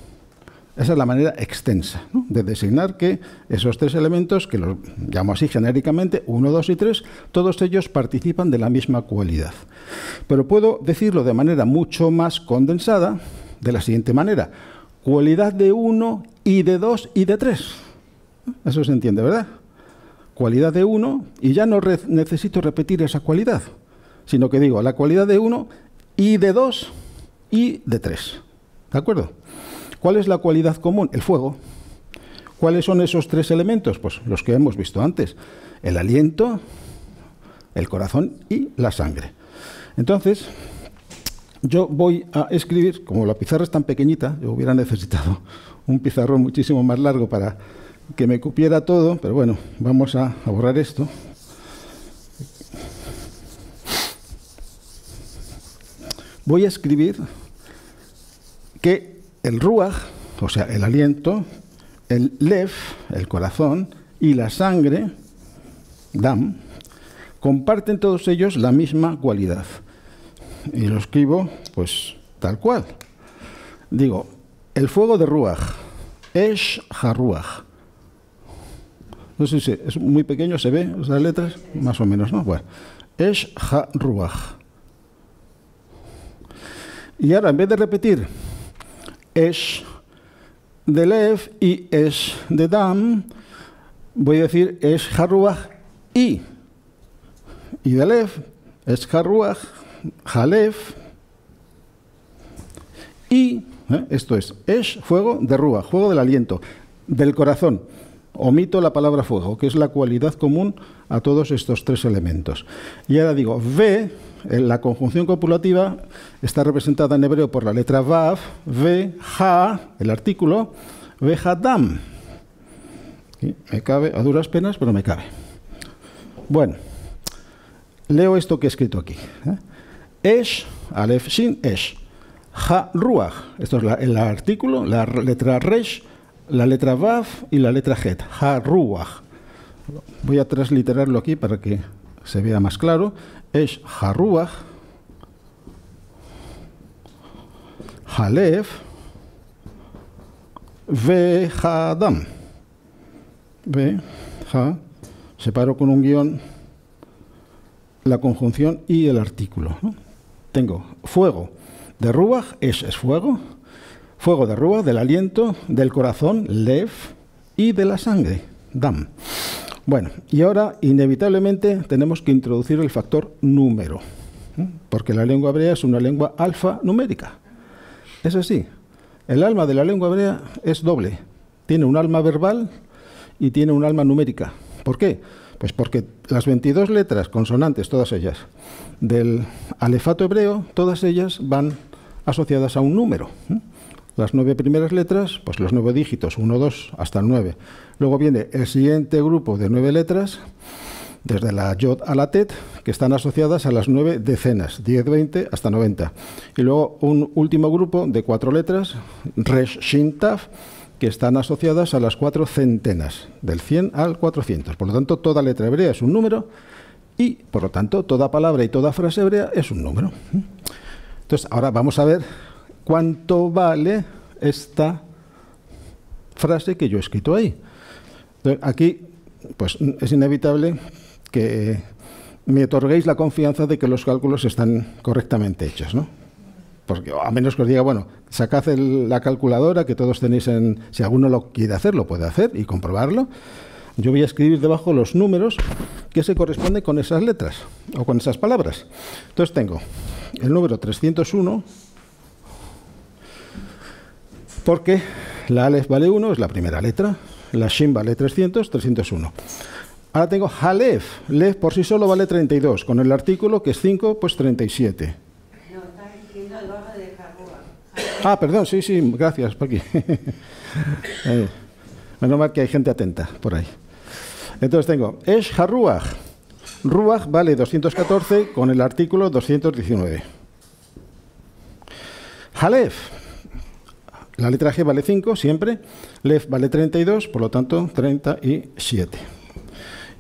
Esa es la manera extensa, ¿no?, de designar que esos 3 elementos, que los llamo así genéricamente, 1, 2 y 3, todos ellos participan de la misma cualidad. Pero puedo decirlo de manera mucho más condensada, de la siguiente manera: cualidad de 1 y de 2 y de 3. Eso se entiende, ¿verdad? Cualidad de 1, y ya no necesito repetir esa cualidad, sino que digo la cualidad de 1 y de 2 y de 3. ¿De acuerdo? ¿Cuál es la cualidad común? El fuego. ¿Cuáles son esos 3 elementos? Pues los que hemos visto antes: el aliento, el corazón y la sangre. Entonces, yo voy a escribir, como la pizarra es tan pequeñita, yo hubiera necesitado un pizarrón muchísimo más largo para que me cupiera todo, pero bueno, vamos a borrar esto. Voy a escribir que el Ruach, o sea, el aliento, el Lev, el corazón, y la sangre, Dam, comparten todos ellos la misma cualidad. Y lo escribo, pues, tal cual. Digo, el fuego de Ruach, Esh HaRuach. No sé si es muy pequeño, ¿se ve las letras? Más o menos, ¿no? Bueno, Esh HaRuach. Y ahora, en vez de repetir Esh de Lev y Esh de Dam, voy a decir Esh HaRuach y de Lev, Esh HaRuach, Halev, y, esto es, Esh, fuego de Ruach, fuego del aliento, del corazón. Omito la palabra fuego, que es la cualidad común a todos estos 3 elementos. Y ahora digo, Ve, la conjunción copulativa está representada en hebreo por la letra Vav, Ve, Ha, el artículo, Ve, Ha, Dam. ¿Sí? Me cabe, a duras penas, pero me cabe. Bueno, leo esto que he escrito aquí. Esh, Alef, Shin, Esh. Ha, Ruach. Esto es el artículo, la letra Resh, la letra Vav y la letra Het. Ha, Ruach. Voy a transliterarlo aquí para que se vea más claro. Esh, Ha, Ruach. Halev. Ve, Ha, Dam. Ve, Ha. Separo con un guión la conjunción y el artículo, ¿no? Tengo fuego de Ruach, es fuego, fuego de Ruach, del aliento, del corazón, Lev, y de la sangre, Dam. Bueno, y ahora inevitablemente tenemos que introducir el factor número, porque la lengua hebrea es una lengua alfanumérica. Es así, el alma de la lengua hebrea es doble, tiene un alma verbal y tiene un alma numérica. ¿Por qué? Pues porque las 22 letras consonantes, todas ellas, del alefato hebreo, todas ellas van asociadas a un número. Las 9 primeras letras, pues los 9 dígitos, 1, 2, hasta el 9. Luego viene el siguiente grupo de 9 letras, desde la yod a la tet, que están asociadas a las 9 decenas, 10, 20 hasta 90. Y luego un último grupo de 4 letras, resh, shin, taf, que están asociadas a las 4 centenas, del 100 al 400. Por lo tanto, toda letra hebrea es un número y, por lo tanto, toda palabra y toda frase hebrea es un número. Entonces, ahora vamos a ver cuánto vale esta frase que yo he escrito ahí. Entonces, aquí, pues, es inevitable que me otorguéis la confianza de que los cálculos están correctamente hechos, ¿no? Porque a menos que os diga, bueno, sacad la calculadora que todos tenéis en... Si alguno lo quiere hacer, lo puede hacer y comprobarlo. Yo voy a escribir debajo los números que se corresponden con esas letras o con esas palabras. Entonces tengo el número 301, porque la alef vale 1, es la primera letra, la shin vale 300, 301. Ahora tengo halef, lef por sí solo vale 32, con el artículo que es 5, pues 37. No, estás diciendo debajo de Jarrúa. Ah, perdón, sí, gracias, Paqui. Menos mal que hay gente atenta por ahí. Entonces tengo Esh Harruach. Ruach vale 214 con el artículo 219. Halef. La letra G vale 5 siempre. Lef vale 32, por lo tanto 37.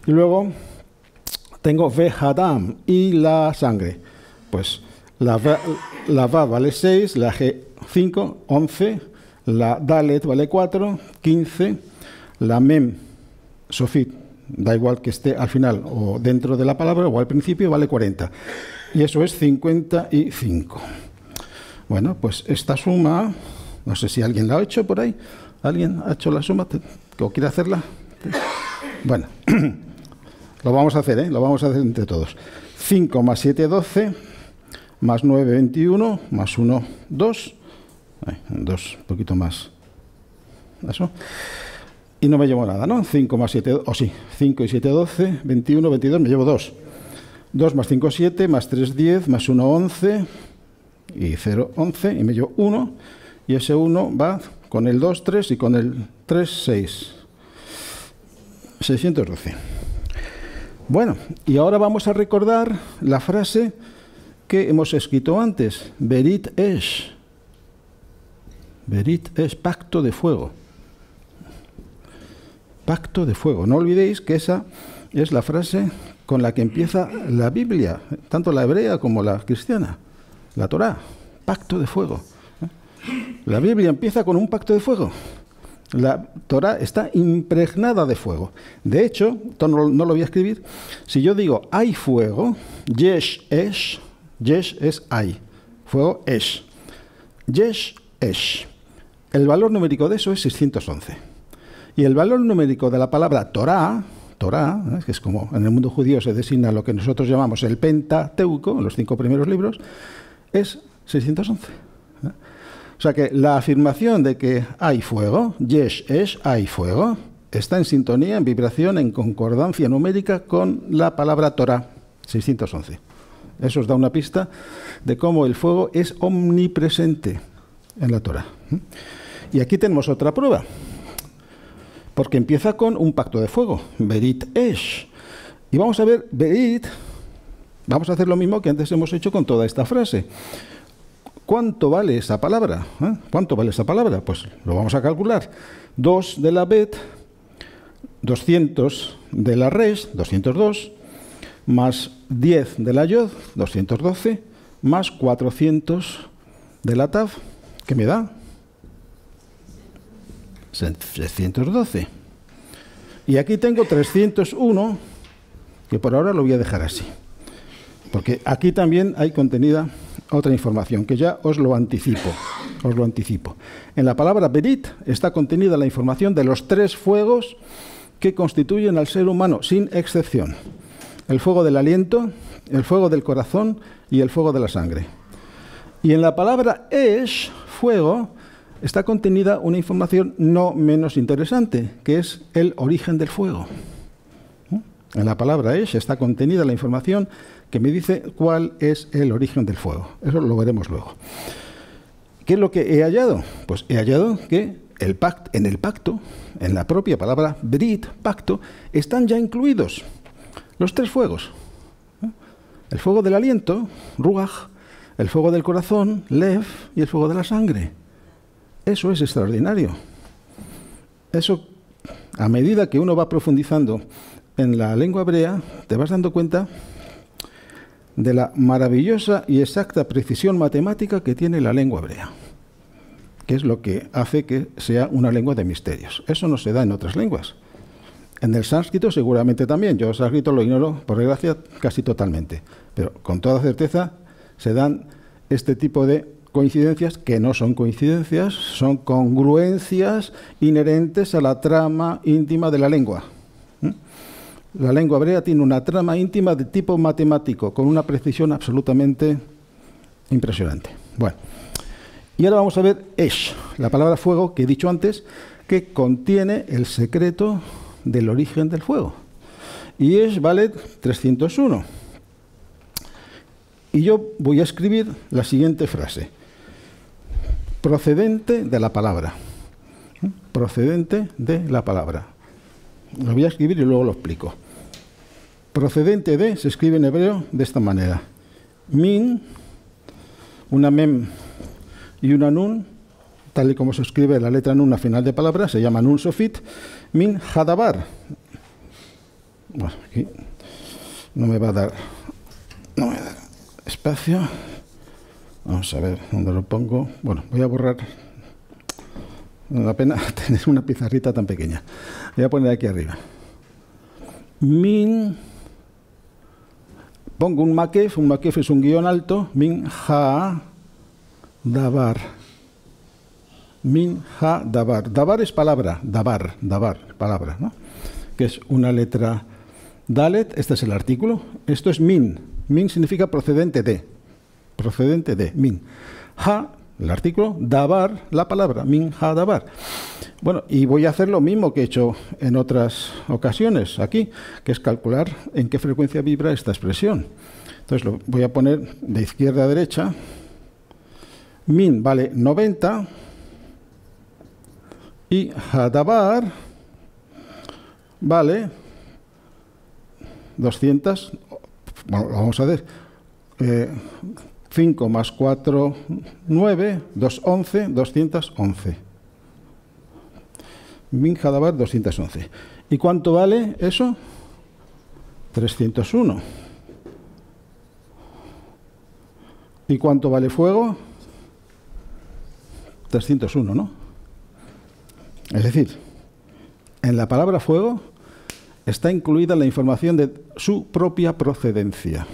Y luego tengo Vehadam y la sangre. Pues la Va vale 6, la G 5, 11, la Dalet vale 4, 15, la Mem, Sofit, da igual que esté al final o dentro de la palabra o al principio, vale 40. Y eso es 55. Bueno, pues esta suma, no sé si alguien la ha hecho por ahí. ¿Alguien ha hecho la suma o quiere hacerla? Bueno, lo vamos a hacer, ¿eh? Lo vamos a hacer entre todos. 5 más 7, 12, más 9, 21, más 1, 2. 2, un poquito más. Eso. Y no me llevo nada, ¿no? 5 más 7, o sí, 5 y 7, 12, 21, 22, me llevo 2. 2 más 5, 7, más 3, 10, más 1, 11, y 0, 11, y me llevo 1, y ese 1 va con el 2, 3, y con el 3, 6. 612. Bueno, y ahora vamos a recordar la frase que hemos escrito antes, Berit Esh. Berit Esh, pacto de fuego. Pacto de fuego. No olvidéis que esa es la frase con la que empieza la Biblia, tanto la hebrea como la cristiana, la Torá, pacto de fuego. La Biblia empieza con un pacto de fuego. La Torá está impregnada de fuego. De hecho, esto no lo voy a escribir, si yo digo hay fuego, yesh esh es hay, fuego esh. Yesh esh. El valor numérico de eso es 611. Y el valor numérico de la palabra Torá, que es como en el mundo judío se designa lo que nosotros llamamos el Pentateuco, los 5 primeros libros, es 611. O sea que la afirmación de que hay fuego, yesh esh, hay fuego, está en sintonía, en vibración, en concordancia numérica con la palabra Torá, 611. Eso os da una pista de cómo el fuego es omnipresente en la Torá. Y aquí tenemos otra prueba, porque empieza con un pacto de fuego, Berit Esh. Y vamos a ver, Berit, vamos a hacer lo mismo que antes hemos hecho con toda esta frase. ¿Cuánto vale esa palabra? ¿Cuánto vale esa palabra? Pues lo vamos a calcular. 2 de la Bet, 200 de la Resh, 202, más 10 de la Yod, 212, más 400 de la Tav, ¿qué me da? 612. Y aquí tengo 301, que por ahora lo voy a dejar así. Porque aquí también hay contenida otra información, que ya os lo anticipo. En la palabra Berit está contenida la información de los 3 fuegos que constituyen al ser humano, sin excepción. El fuego del aliento, el fuego del corazón y el fuego de la sangre. Y en la palabra Esh, fuego, está contenida una información no menos interesante, que es el origen del fuego. En la palabra Esh está contenida la información que me dice cuál es el origen del fuego. Eso lo veremos luego. ¿Qué es lo que he hallado? Pues he hallado que en la propia palabra Brit, pacto, están ya incluidos Los 3 fuegos. El fuego del aliento, ruach, el fuego del corazón, lev, y el fuego de la sangre. Eso es extraordinario. Eso, a medida que uno va profundizando en la lengua hebrea, te vas dando cuenta de la maravillosa y exacta precisión matemática que tiene la lengua hebrea, que es lo que hace que sea una lengua de misterios. Eso no se da en otras lenguas. En el sánscrito seguramente también. Yo el sánscrito lo ignoro, por desgracia, casi totalmente. Pero con toda certeza se dan este tipo de coincidencias, que no son coincidencias, son congruencias inherentes a la trama íntima de la lengua. La lengua hebrea tiene una trama íntima de tipo matemático, con una precisión absolutamente impresionante. Bueno, y ahora vamos a ver Esh, la palabra fuego que he dicho antes, que contiene el secreto del origen del fuego. Y Esh vale 301. Y yo voy a escribir la siguiente frase. Procedente de la palabra. Procedente de la palabra. Lo voy a escribir y luego lo explico. Procedente de se escribe en hebreo de esta manera. Min, una mem y una nun, tal y como se escribe la letra nun a final de palabra, se llama nun sofit. Min hadabar. Bueno, aquí no me va a dar espacio. Vamos a ver dónde lo pongo. Bueno, voy a borrar. No da pena tener una pizarrita tan pequeña. Voy a poner aquí arriba. Min. Pongo un makef es un guión alto. Min ha dabar. Min ha dabar. Dabar es palabra. Dabar, palabra, ¿no? Que es una letra dalet. Este es el artículo. Esto es min. Min significa procedente de. Procedente de. Min. Ha, el artículo. Dabar, la palabra. Min ha dabar. Bueno, y voy a hacer lo mismo que he hecho en otras ocasiones aquí, que es calcular en qué frecuencia vibra esta expresión. Entonces lo voy a poner de izquierda a derecha. Min vale 90 y hadabar vale 200. Bueno, vamos a ver. 5 más 4, 9, 2, 11, 211. Min hadabar 211. ¿Y cuánto vale eso? 301. ¿Y cuánto vale fuego? 301, ¿no? Es decir, en la palabra fuego está incluida la información de su propia procedencia.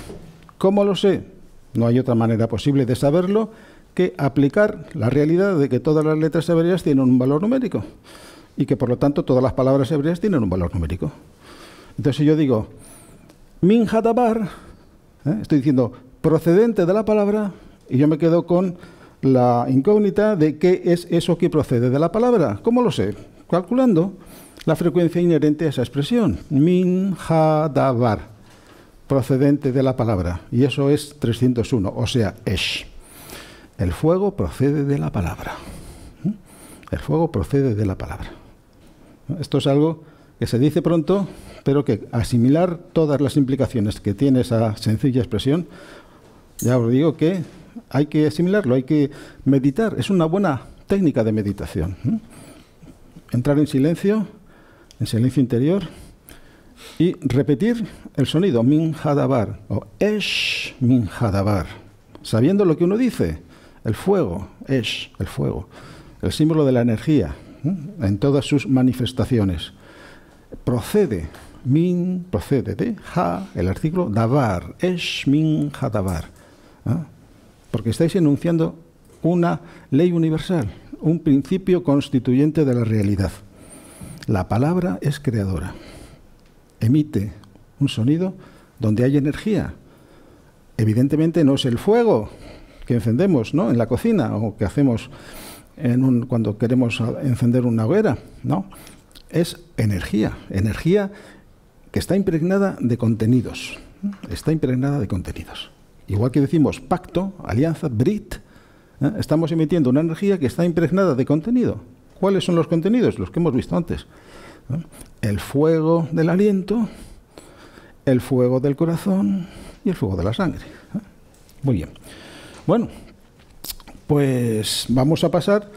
¿Cómo lo sé? No hay otra manera posible de saberlo que aplicar la realidad de que todas las letras hebreas tienen un valor numérico y que por lo tanto todas las palabras hebreas tienen un valor numérico. Entonces si yo digo min hadabar, estoy diciendo procedente de la palabra y yo me quedo con la incógnita de qué es eso que procede de la palabra. ¿Cómo lo sé? Calculando la frecuencia inherente a esa expresión. Min hadabar, procedente de la palabra. Y eso es 301, o sea, Esh. El fuego procede de la palabra. El fuego procede de la palabra. Esto es algo que se dice pronto, pero que asimilar todas las implicaciones que tiene esa sencilla expresión, ya os digo que hay que asimilarlo, hay que meditar. Es una buena técnica de meditación. Entrar en silencio interior, y repetir el sonido min hadabar o Esh min hadabar, sabiendo lo que uno dice. El fuego, Esh, el fuego, el símbolo de la energía en todas sus manifestaciones. Procede, min procede de ha, el artículo dabar, Esh min hadabar, porque estáis enunciando una ley universal, un principio constituyente de la realidad. La palabra es creadora. Emite un sonido donde hay energía. Evidentemente no es el fuego que encendemos, ¿no?, en la cocina o que hacemos cuando queremos encender una hoguera, ¿no? Es energía, energía que está impregnada de contenidos. Está impregnada de contenidos. Igual que decimos pacto, alianza, brit, estamos emitiendo una energía que está impregnada de contenido. ¿Cuáles son los contenidos? Los que hemos visto antes. El fuego del aliento el fuego del corazón y el fuego de la sangre. Muy bien. Bueno, pues vamos a pasar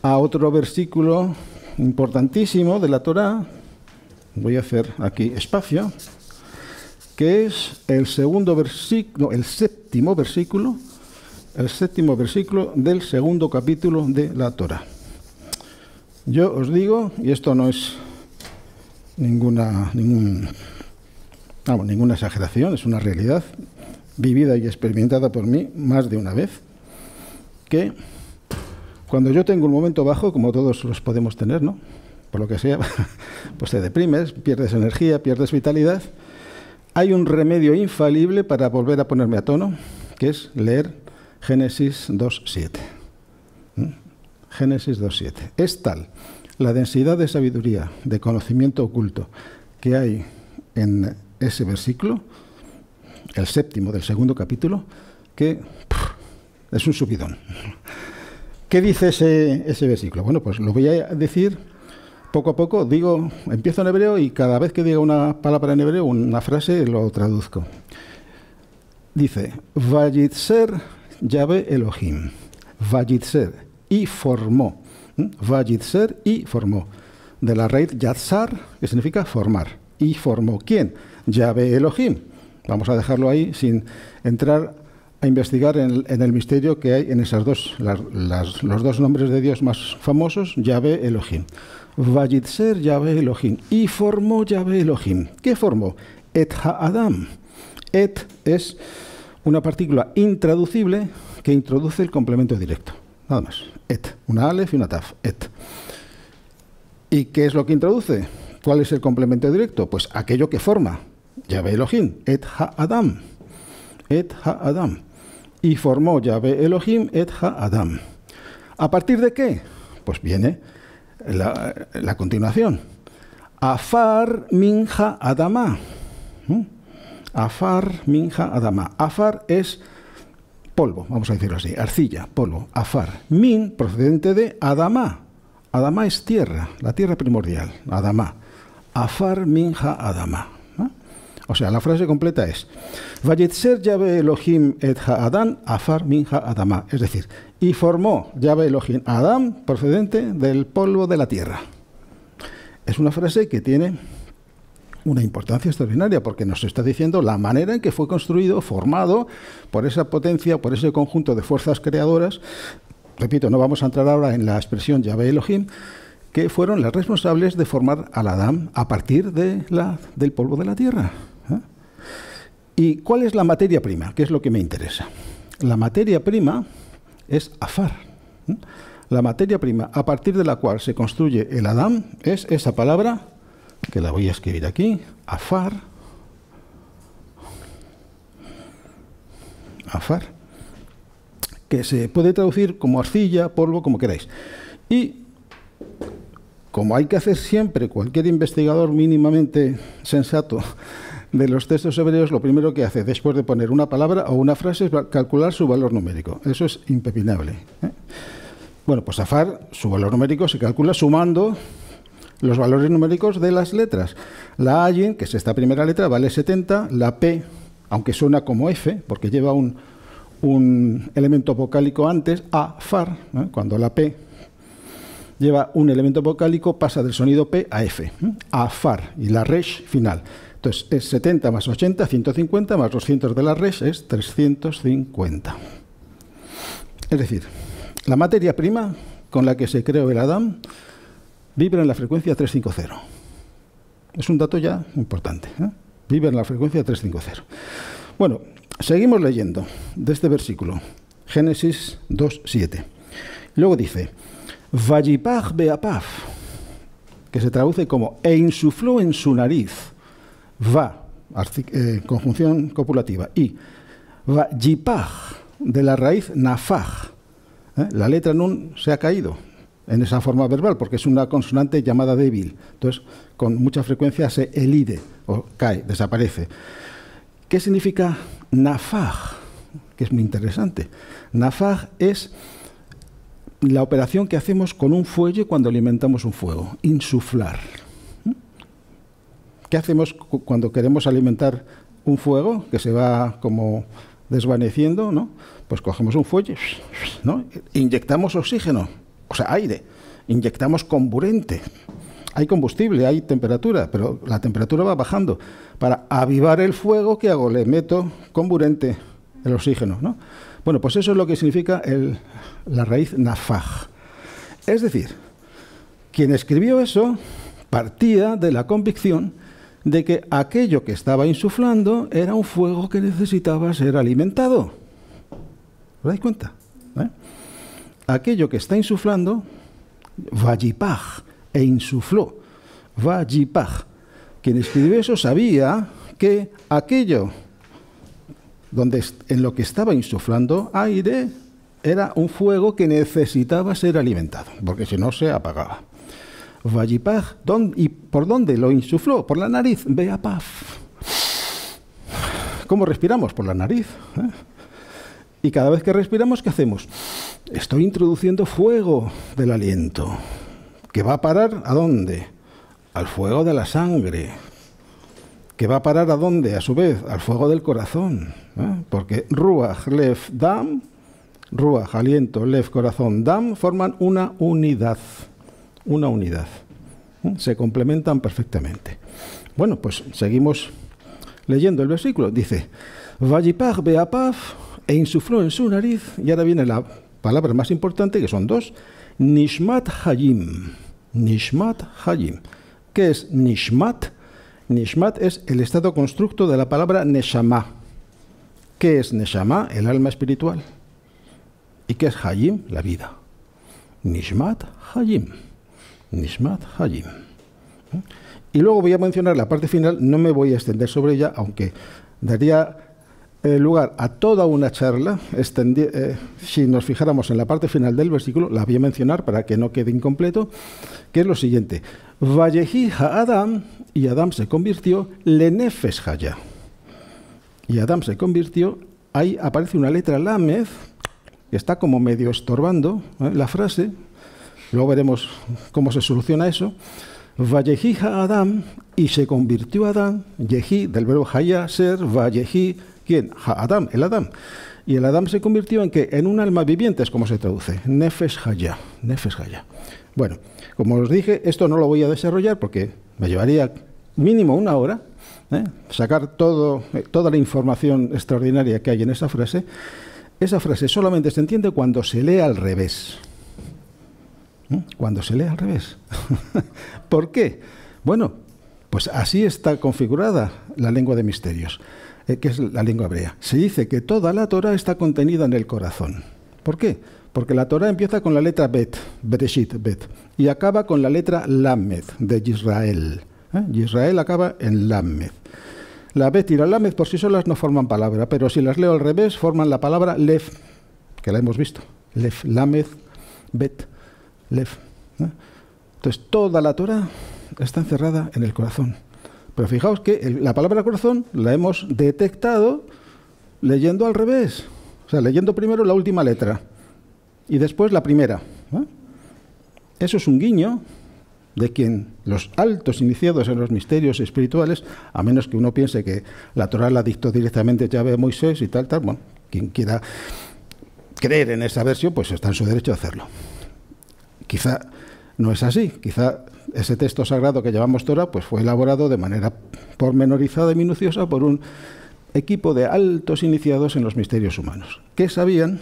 a otro versículo importantísimo de la Torá. Voy a hacer aquí espacio, que es el séptimo versículo del segundo capítulo de la Torá. Yo os digo, y esto no es ninguna exageración, es una realidad vivida y experimentada por mí más de una vez, que cuando yo tengo un momento bajo, como todos los podemos tener, ¿no?, por lo que sea, pues te deprimes, pierdes energía, pierdes vitalidad, hay un remedio infalible para volver a ponerme a tono, que es leer Génesis 2.7. Génesis 2.7. Es tal la densidad de sabiduría, de conocimiento oculto que hay en ese versículo, el séptimo del segundo capítulo, que es un subidón. ¿Qué dice ese versículo? Bueno, pues lo voy a decir poco a poco. Empiezo en hebreo y cada vez que diga una palabra en hebreo, una frase, lo traduzco. Dice, Vayitzer Yahvé Elohim. Vayitzer. Y formó. Vayitzer y formó. De la raíz yatzar, que significa formar. Y formó. ¿Quién? Yahvé Elohim. Vamos a dejarlo ahí sin entrar a investigar en el misterio que hay en esas dos, los dos nombres de Dios más famosos, Yahvé Elohim. Vayitzer Yahvé Elohim. Y formó Yahvé Elohim. ¿Qué formó? Et ha'adam. Et es una partícula intraducible que introduce el complemento directo. Nada más. Et. Una alef y una taf. Et. ¿Y qué es lo que introduce? ¿Cuál es el complemento directo? Pues aquello que forma. Yahvé Elohim. Et ha'adam. Et ha'adam. Y formó Yahvé Elohim et ha'adam. ¿A partir de qué? Pues viene la continuación. Afar min ha'adama. Afar min ha'adama. Afar es polvo, vamos a decirlo así, arcilla, polvo, afar. Min, procedente de Adama. Adama es tierra, la tierra primordial, Adama. Afar min ha'adama. O sea, la frase completa es Vayetzer Yahvé Elohim et ha'adam afar min ha'adama. Es decir, y formó Yahvé Elohim a Adán procedente del polvo de la tierra. Es una frase que tiene una importancia extraordinaria porque nos está diciendo la manera en que fue construido, formado por esa potencia, por ese conjunto de fuerzas creadoras. Repito, no vamos a entrar ahora en la expresión Yahvé Elohim, que fueron las responsables de formar al Adán a partir del polvo de la tierra. ¿Y cuál es la materia prima? ¿Qué es lo que me interesa? La materia prima es afar. La materia prima a partir de la cual se construye el Adán es esa palabra, que la voy a escribir aquí, afar. Afar. Que se puede traducir como arcilla, polvo, como queráis. Y como hay que hacer siempre, cualquier investigador mínimamente sensato de los textos hebreos, lo primero que hace después de poner una palabra o una frase es calcular su valor numérico. Eso es impepinable. Bueno, pues afar, su valor numérico se calcula sumando los valores numéricos de las letras. La ayin, que es esta primera letra, vale 70. La P, aunque suena como F, porque lleva un elemento vocálico antes, afar, cuando la P lleva un elemento vocálico, pasa del sonido P a F. Afar, y la resh final. Entonces, es 70 más 80, 150, más 200 de la resh es 350. Es decir, la materia prima con la que se creó el Adán vibra en la frecuencia 350. Es un dato ya importante. Vibra en la frecuencia 350. Bueno, seguimos leyendo de este versículo, Génesis 2.7. Luego dice, Vayipach beapaf, que se traduce como e insufló en su nariz. Va, conjunción copulativa, y Vayipach, de la raíz nafaj. La letra nun se ha caído en esa forma verbal porque es una consonante llamada débil. Entonces, con mucha frecuencia se elide o cae, desaparece. ¿Qué significa nafaj? Que es muy interesante. Nafaj es la operación que hacemos con un fuelle cuando alimentamos un fuego, insuflar. ¿Qué hacemos cuando queremos alimentar un fuego que se va como desvaneciendo, ¿no? Pues cogemos un fuelle, ¿no? Inyectamos oxígeno, o sea, aire, inyectamos comburente. Hay combustible, hay temperatura, pero la temperatura va bajando. Para avivar el fuego, ¿qué hago? Le meto comburente, el oxígeno, ¿no? Bueno, pues eso es lo que significa la raíz nafaj. Es decir, quien escribió eso partía de la convicción de que aquello que estaba insuflando era un fuego que necesitaba ser alimentado. ¿Os dais cuenta? Aquello que está insuflando, vayipaj, e insufló, vayipaj. Quien escribió eso sabía que aquello en lo que estaba insuflando aire era un fuego que necesitaba ser alimentado, porque si no se apagaba. Vayipaj, ¿y por dónde lo insufló? Por la nariz, beapaf. ¿Cómo respiramos? Por la nariz. Y cada vez que respiramos, ¿qué hacemos? Estoy introduciendo fuego del aliento. ¿Que va a parar a dónde? Al fuego de la sangre. ¿Que va a parar a dónde? A su vez, al fuego del corazón. Porque ruach, lev, dam, ruach, aliento, lev, corazón, dam, forman una unidad. Una unidad. Se complementan perfectamente. Bueno, pues seguimos leyendo el versículo. Dice, vayipaj beapaf, e insufló en su nariz, y ahora viene la palabra más importante, que son dos, nishmat hayim. Nishmat hayim. ¿Qué es nishmat? Nishmat es el estado constructo de la palabra neshama. ¿Qué es neshama? El alma espiritual. ¿Y qué es hayim? La vida. Nishmat hayim. Nishmat hayim. Y luego voy a mencionar la parte final, no me voy a extender sobre ella, aunque daría lugar a toda una charla. Si nos fijáramos en la parte final del versículo, la voy a mencionar para que no quede incompleto, que es lo siguiente. Vayehi ha-Adam, y Adam se convirtió, lenefesh haya. Y Adam se convirtió, ahí aparece una letra lamed, que está como medio estorbando la frase. Luego veremos cómo se soluciona eso. Vayehi ha-Adam, y se convirtió Adán, yehi, del verbo haya, ser, vayehi, ¿quién? Ha-Adam, el Adam. Y el Adam se convirtió en ¿qué? En un alma viviente, es como se traduce. Nefesh haya, nefesh haya. Bueno, como os dije, esto no lo voy a desarrollar porque me llevaría mínimo una hora, sacar toda la información extraordinaria que hay en esa frase. Esa frase solamente se entiende cuando se lee al revés. Cuando se lee al revés. ¿Por qué? Bueno, pues así está configurada la lengua de misterios, que es la lengua hebrea. Se dice que toda la Torá está contenida en el corazón. ¿Por qué? Porque la Torá empieza con la letra Bet, Bereshit, Bet, y acaba con la letra Lamed, de Israel. Israel acaba en Lamed. La Bet y la Lamed por sí solas no forman palabra, pero si las leo al revés, forman la palabra Lev, que la hemos visto. Lev, Lamed, Bet, Lev. Entonces, toda la Torá está encerrada en el corazón. Pero fijaos que la palabra corazón la hemos detectado leyendo al revés. O sea, leyendo primero la última letra y después la primera. Eso es un guiño de quien los altos iniciados en los misterios espirituales, a menos que uno piense que la Torá la dictó directamente Yahvé a Moisés y tal, bueno, quien quiera creer en esa versión, pues está en su derecho a hacerlo. Quizá no es así, quizá ese texto sagrado que llamamos Torá pues fue elaborado de manera pormenorizada y minuciosa por un equipo de altos iniciados en los misterios humanos, que sabían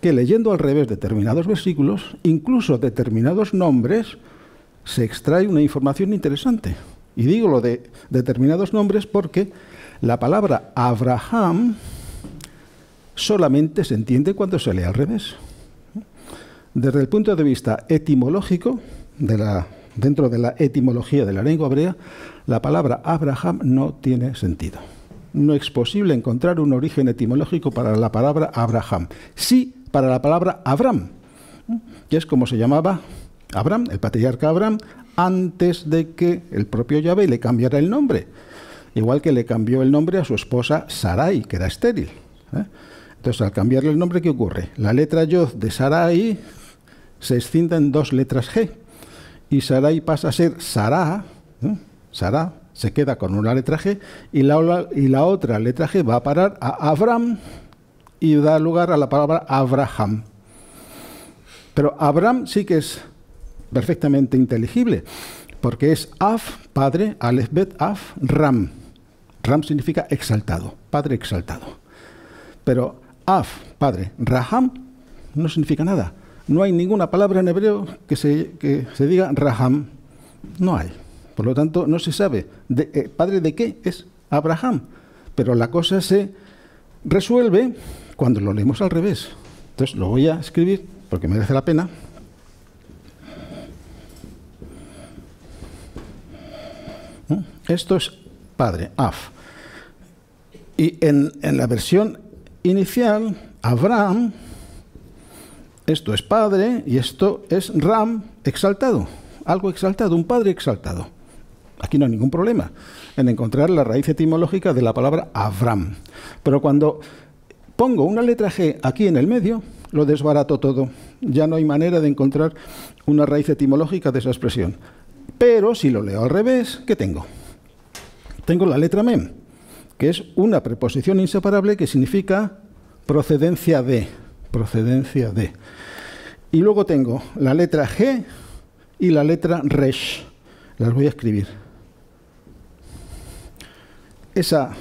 que leyendo al revés determinados versículos, incluso determinados nombres, se extrae una información interesante. Y digo lo de determinados nombres porque la palabra Abraham solamente se entiende cuando se lee al revés. Desde el punto de vista etimológico, dentro de la etimología de la lengua hebrea, la palabra Abraham no tiene sentido. No es posible encontrar un origen etimológico para la palabra Abraham. Sí para la palabra Abram, que es como se llamaba Abram, el patriarca Abram, antes de que el propio Yahvé le cambiara el nombre. Igual que le cambió el nombre a su esposa Sarai, que era estéril. Entonces, al cambiarle el nombre, ¿qué ocurre? La letra Yod de Sarai se escinda en dos letras G. Y Sarai pasa a ser Sará, Sará, se queda con una letra G y la otra letra G va a parar a Abraham y da lugar a la palabra Abraham. Pero Abraham sí que es perfectamente inteligible, porque es Af, padre, Aleph Bet, Af, Ram. Ram significa exaltado, padre exaltado. Pero Af, padre, Raham, no significa nada. No hay ninguna palabra en hebreo que se diga Raham. No hay. Por lo tanto, no se sabe padre de qué es Abraham. Pero la cosa se resuelve cuando lo leemos al revés. Entonces lo voy a escribir porque merece la pena. Esto es padre, Af. Y en la versión inicial, Abraham, esto es padre y esto es Ram, exaltado. Algo exaltado, un padre exaltado. Aquí no hay ningún problema en encontrar la raíz etimológica de la palabra Avram. Pero cuando pongo una letra G aquí en el medio, lo desbarato todo. Ya no hay manera de encontrar una raíz etimológica de esa expresión. Pero si lo leo al revés, ¿qué tengo? Tengo la letra Mem, que es una preposición inseparable que significa procedencia de. Procedencia de. Y luego tengo la letra G y la letra Resh. Las voy a escribir. Esas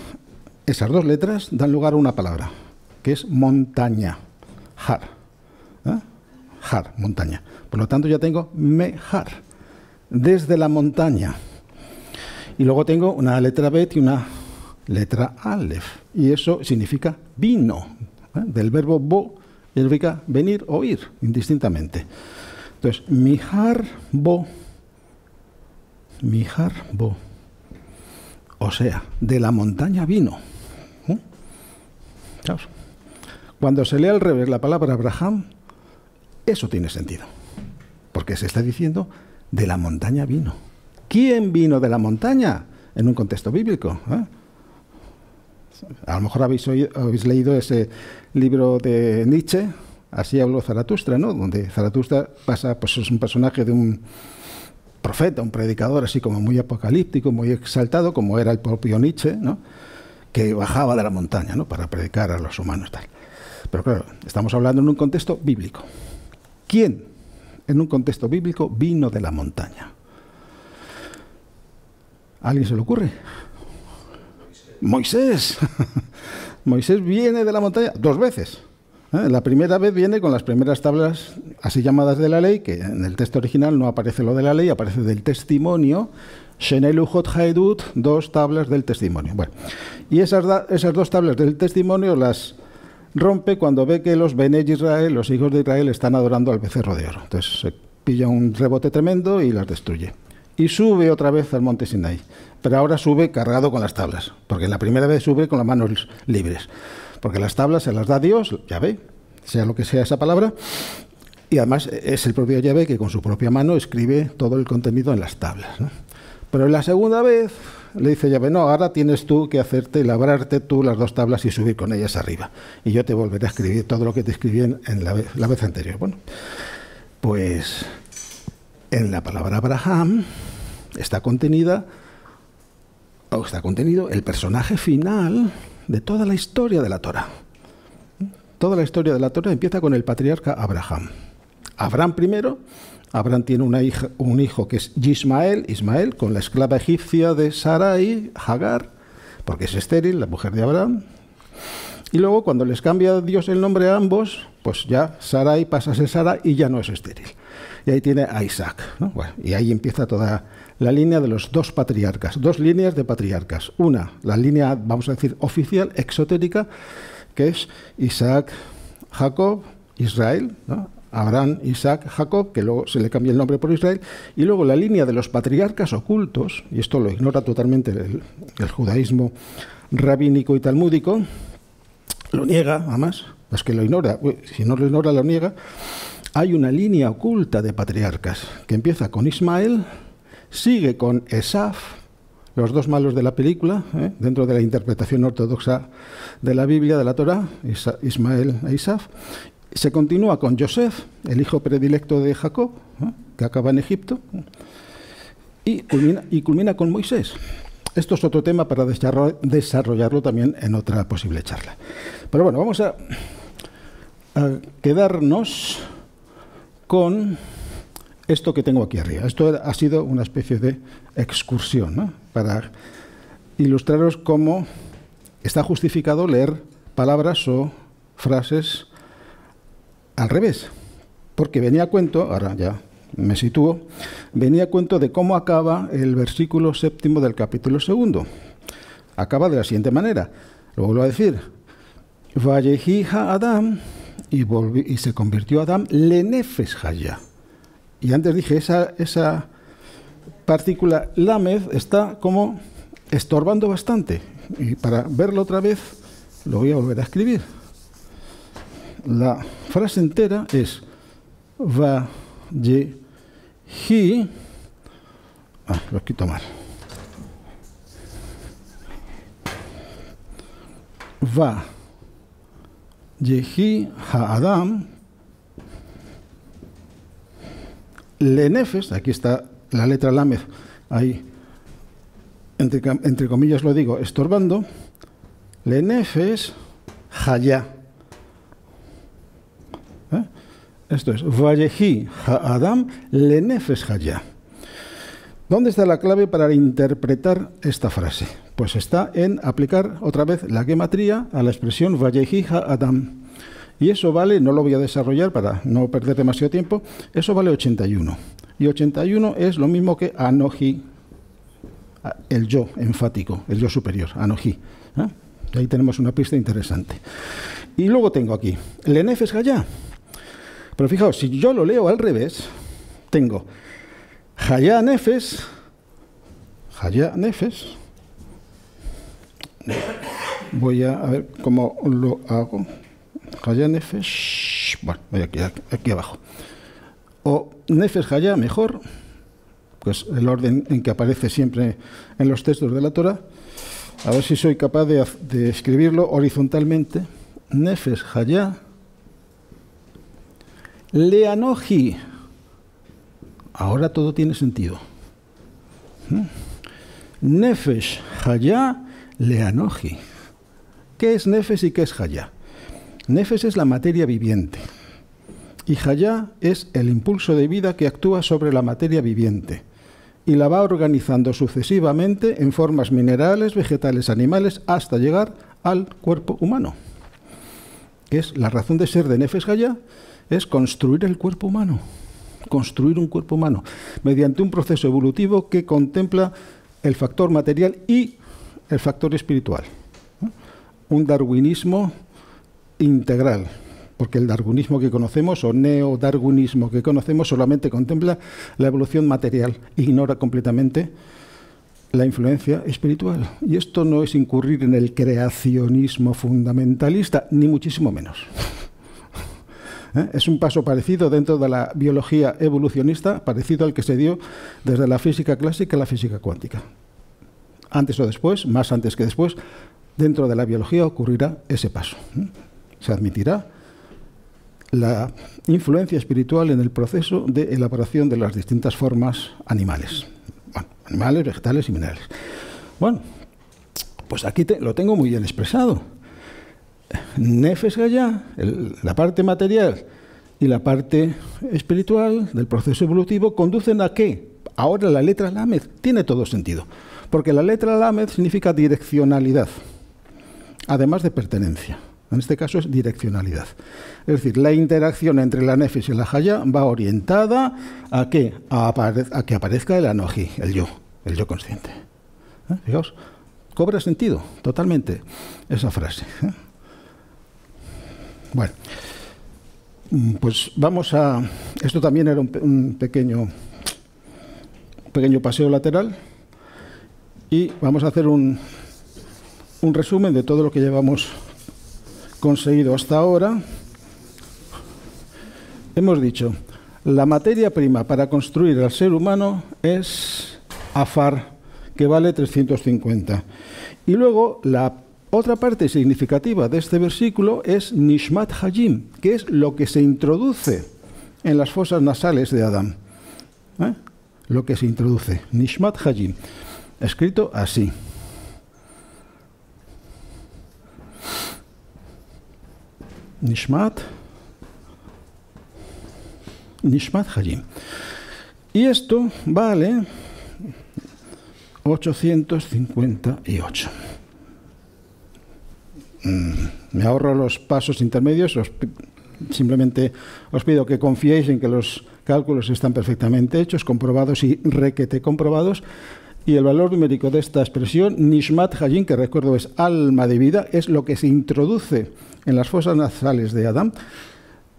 dos letras dan lugar a una palabra, que es montaña. Har. Har, montaña. Por lo tanto ya tengo Mehar, desde la montaña. Y luego tengo una letra Bet y una letra Aleph. Y eso significa vino. Del verbo bo significa venir o ir, indistintamente. Entonces, Mihar bo. Mihar bo. O sea, de la montaña vino. Claro. Cuando se lee al revés la palabra Abraham, eso tiene sentido. Porque se está diciendo de la montaña vino. ¿Quién vino de la montaña? En un contexto bíblico. A lo mejor habéis leído ese libro de Nietzsche, Así habló Zaratustra, ¿no? Donde Zaratustra pasa, pues es un personaje de un profeta, un predicador así como muy apocalíptico, muy exaltado, como era el propio Nietzsche, ¿no? Que bajaba de la montaña, ¿no? Para predicar a los humanos, tal. Pero claro, estamos hablando en un contexto bíblico. ¿Quién en un contexto bíblico vino de la montaña? ¿A alguien se le ocurre? Moisés. Moisés viene de la montaña 2 veces. La primera vez viene con las primeras tablas así llamadas de la ley, que en el texto original no aparece lo de la ley, aparece del testimonio. Shenelu Hot Haedut, 2 tablas del testimonio. Bueno, y esas 2 tablas del testimonio las rompe cuando ve que los Bene Israel, los hijos de Israel, están adorando al becerro de oro. Entonces se pilla un rebote tremendo y las destruye. Y sube otra vez al monte Sinai. Pero ahora sube cargado con las tablas, porque la primera vez sube con las manos libres. Porque las tablas se las da Dios, Yahvé, sea lo que sea esa palabra, y además es el propio Yahvé que con su propia mano escribe todo el contenido en las tablas, ¿no? Pero en la segunda vez le dice Yahvé, no, ahora tienes tú que labrarte tú las 2 tablas y subir con ellas arriba. Y yo te volveré a escribir todo lo que te escribí en la vez anterior. Bueno, pues en la palabra Abraham está contenido el personaje final de toda la historia de la Torá. Toda la historia de la Torá empieza con el patriarca Abraham. Abraham primero. Abraham tiene un hijo que es Ismael, con la esclava egipcia de Sarai, Hagar, porque es estéril, la mujer de Abraham. Y luego, cuando les cambia Dios el nombre a ambos, pues ya Sarai pasa a ser Sara y ya no es estéril. Y ahí tiene a Isaac, ¿no? Bueno, y ahí empieza toda la línea de los 2 patriarcas, 2 líneas de patriarcas. Una, la línea, vamos a decir, oficial, exotérica, que es Isaac, Jacob, Israel, ¿no? Abraham, Isaac, Jacob, que luego se le cambia el nombre por Israel, y luego la línea de los patriarcas ocultos, y esto lo ignora totalmente el judaísmo rabínico y talmúdico, lo niega, además, es que lo ignora, si no lo ignora, lo niega. Hay una línea oculta de patriarcas que empieza con Ismael, sigue con Esaf, los 2 malos de la película, dentro de la interpretación ortodoxa de la Biblia, de la Torá, Ismael e Isaf. Se continúa con Yosef, el hijo predilecto de Jacob, que acaba en Egipto, y culmina con Moisés. esto es otro tema para desarrollarlo también en otra posible charla. Pero bueno, vamos a quedarnos con esto que tengo aquí arriba. Esto ha sido una especie de excursión, ¿no?, para ilustraros cómo está justificado leer palabras o frases al revés. Porque venía a cuento, ahora ya me sitúo, venía a cuento de cómo acaba el versículo 7 del capítulo 2. Acaba de la siguiente manera. Lo vuelvo a decir. Vayehi Adam, y se convirtió Adam lenefesh haya. Y antes dije, esa partícula lamed está como estorbando bastante. Y para verlo otra vez, lo voy a volver a escribir. La frase entera es Vayehi, lo quito mal. Vayehi Adam lenefesh, aquí está la letra lamed, ahí entre comillas lo digo, estorbando, lenefesh haya. Esto es Vayehi Adam lenefesh haya. ¿Dónde está la clave para interpretar esta frase? Pues está en aplicar otra vez la gematría a la expresión Vayehi Adam. Y eso vale, no lo voy a desarrollar para no perder demasiado tiempo, eso vale 81. Y 81 es lo mismo que Anohi, el yo enfático, el yo superior, Anohi. Ahí tenemos una pista interesante. Y luego tengo aquí, lenefesh haya. Pero fijaos, si yo lo leo al revés, tengo haya nefesh, voy a ver cómo lo hago. Haya nefesh, bueno, voy aquí abajo. O nefesh haya, mejor, pues el orden en que aparece siempre en los textos de la Torah. A ver si soy capaz de escribirlo horizontalmente. Nefesh haya leanoji. Ahora todo tiene sentido. Nefesh haya leanoji. ¿Qué es nefesh y qué es haya? Nefesh es la materia viviente y haya es el impulso de vida que actúa sobre la materia viviente y la va organizando sucesivamente en formas minerales, vegetales, animales, hasta llegar al cuerpo humano. Que es la razón de ser de nefesh haya, es construir el cuerpo humano, construir un cuerpo humano mediante un proceso evolutivo que contempla el factor material y el factor espiritual. Un darwinismo integral, porque el darwinismo que conocemos o neodarwinismo que conocemos solamente contempla la evolución material, ignora completamente la influencia espiritual. Y esto no es incurrir en el creacionismo fundamentalista, ni muchísimo menos. Es un paso parecido dentro de la biología evolucionista, parecido al que se dio desde la física clásica a la física cuántica. Antes o después, más antes que después, dentro de la biología ocurrirá ese paso. Se admitirá la influencia espiritual en el proceso de elaboración de las distintas formas animales. Bueno, animales, vegetales y minerales. Bueno, pues aquí lo tengo muy bien expresado. Nefesh haya, la parte material y la parte espiritual del proceso evolutivo conducen a ¿qué? Ahora la letra lamed tiene todo sentido, porque la letra lamed significa direccionalidad, además de pertenencia. En este caso es direccionalidad. Es decir, la interacción entre la nefesh y la haya va orientada a ¿qué? A que aparezca el anoji, el yo consciente. Fijaos, cobra sentido totalmente esa frase. Bueno, pues vamos a... Esto también era un pequeño paseo lateral y vamos a hacer un resumen de todo lo que llevamos conseguido hasta ahora. Hemos dicho, la materia prima para construir al ser humano es afar, que vale 350. Y luego la otra parte significativa de este versículo es Nishmat Hayim, que es lo que se introduce en las fosas nasales de Adán. Lo que se introduce, Nishmat Hayim, escrito así. Nishmat Hayim. Y esto vale 858. Me ahorro los pasos intermedios, simplemente os pido que confiéis en que los cálculos están perfectamente hechos, comprobados y requete comprobados. Y el valor numérico de esta expresión, Nishmat Hayim, que recuerdo es alma de vida, es lo que se introduce en las fosas nasales de Adán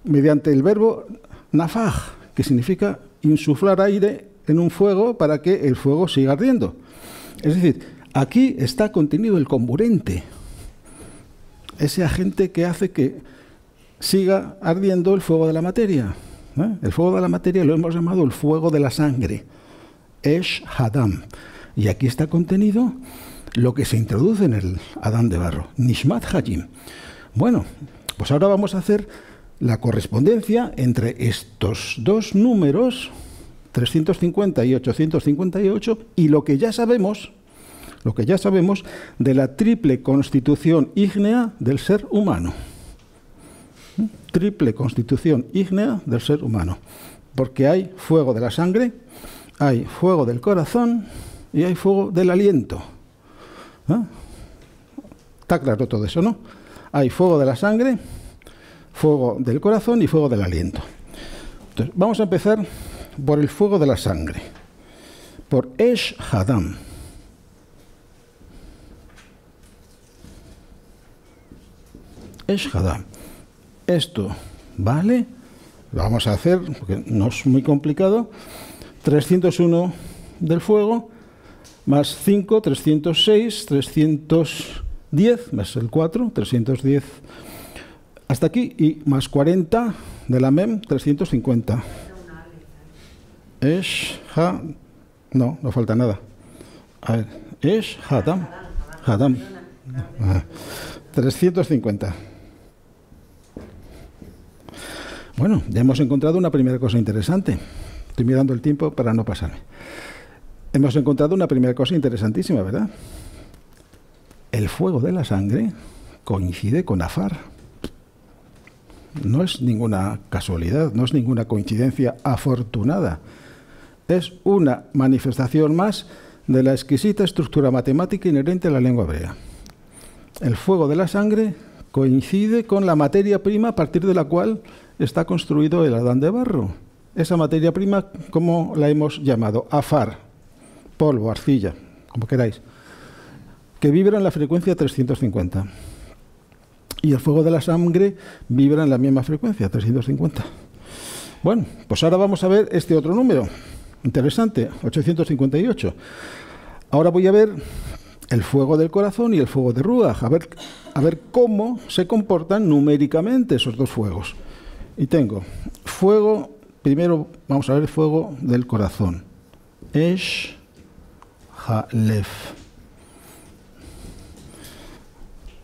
mediante el verbo nafaj, que significa insuflar aire en un fuego para que el fuego siga ardiendo. Es decir, aquí está contenido el comburente, ese agente que hace que siga ardiendo el fuego de la materia. El fuego de la materia lo hemos llamado el fuego de la sangre, Esh Hadam. Y aquí está contenido lo que se introduce en el Adán de barro, Nishmat Hayim. Bueno, pues ahora vamos a hacer la correspondencia entre estos dos números, 350 y 858, y lo que ya sabemos de la triple constitución ígnea del ser humano. Triple constitución ígnea del ser humano. Porque hay fuego de la sangre, hay fuego del corazón y hay fuego del aliento. Está claro todo eso, ¿no? Hay fuego de la sangre, fuego del corazón y fuego del aliento. Entonces, vamos a empezar por el fuego de la sangre, por Esh Hadam. Esh Hadam. Esto vale, lo vamos a hacer porque no es muy complicado, 301 del fuego, más 5, 306, 310, más el 4, 310, hasta aquí, y más 40 de la MEM, 350. Esh Ha... No falta nada. A ver, Esh Hadam. Hadam. 350. Bueno, ya hemos encontrado una primera cosa interesante. Estoy mirando el tiempo para no pasarme. Hemos encontrado una primera cosa interesantísima, ¿verdad? El fuego de la sangre coincide con Afar. No es ninguna casualidad, no es ninguna coincidencia afortunada. Es una manifestación más de la exquisita estructura matemática inherente a la lengua hebrea. El fuego de la sangre coincide con la materia prima a partir de la cual está construido el Adán de barro. Esa materia prima, ¿cómo la hemos llamado? Afar, polvo, arcilla, como queráis, que vibra en la frecuencia 350. Y el fuego de la sangre vibra en la misma frecuencia, 350. Bueno, pues ahora vamos a ver este otro número. Interesante, 858. Ahora voy a ver el fuego del corazón y el fuego de Ruach, a ver cómo se comportan numéricamente esos dos fuegos. Y tengo fuego, primero vamos a ver el fuego del corazón. Esh Halef.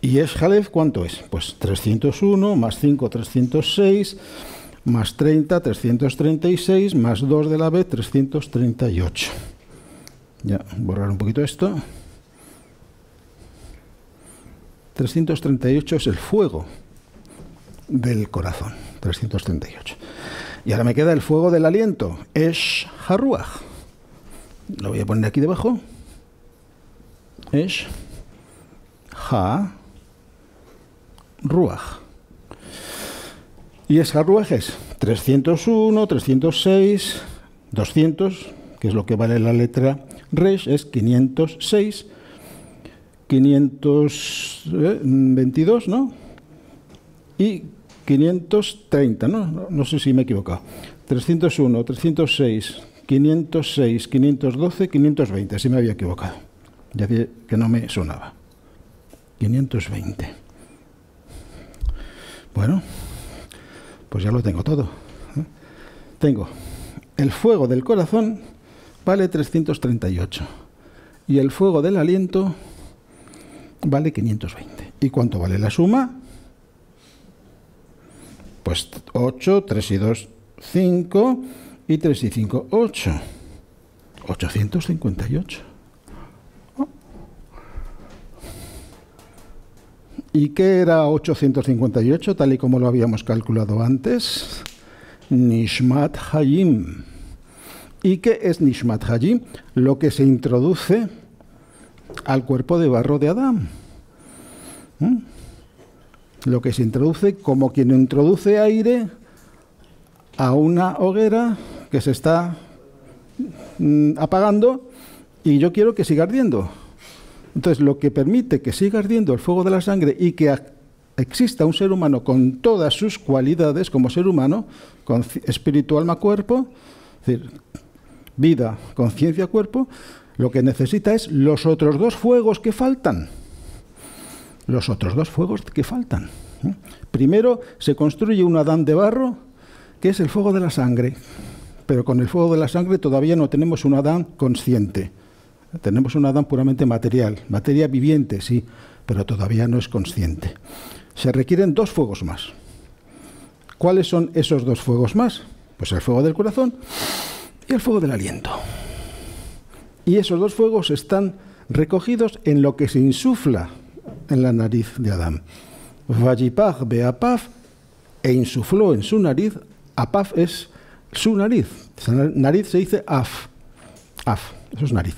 ¿Y Esh Halef cuánto es? Pues 301 más 5, 306, más 30, 336, más 2 de la B, 338. Ya, borrar un poquito esto. 338 es el fuego del corazón, 338. Y ahora me queda el fuego del aliento, Esh Haruach. Lo voy a poner aquí debajo. Esh Ha Ruach. Y Esh Haruach es 301, 306, 200, que es lo que vale la letra Resh, es 506, 522, ¿no? Y 530, ¿no? No sé si me he equivocado. 301, 306, 506, 512, 520, si me había equivocado. Ya dije que no me sonaba. 520. Bueno, pues ya lo tengo todo. Tengo el fuego del corazón, vale 338. Y el fuego del aliento vale 520. ¿Y cuánto vale la suma? Pues 8, 3 y 2, 5, y 3 y 5, 8. 858. ¿Y qué era 858, tal y como lo habíamos calculado antes? Nishmat Hayim. ¿Y qué es Nishmat Hayim? Lo que se introduce al cuerpo de barro de Adán. Lo que se introduce como quien introduce aire a una hoguera que se está apagando y yo quiero que siga ardiendo. Entonces, lo que permite que siga ardiendo el fuego de la sangre y que exista un ser humano con todas sus cualidades como ser humano, con espíritu, alma, cuerpo, es decir, vida, conciencia, cuerpo, lo que necesita es los otros dos fuegos que faltan. Los otros dos fuegos que faltan. Primero se construye un Adán de barro, que es el fuego de la sangre. Pero con el fuego de la sangre todavía no tenemos un Adán consciente. Tenemos un Adán puramente material, materia viviente, sí, pero todavía no es consciente. Se requieren dos fuegos más. ¿Cuáles son esos dos fuegos más? Pues el fuego del corazón y el fuego del aliento. Y esos dos fuegos están recogidos en lo que se insufla en la nariz de Adán. Vayipach beapaf, e insufló en su nariz. Apaf es su nariz. Esa nariz se dice af. Af, eso es nariz.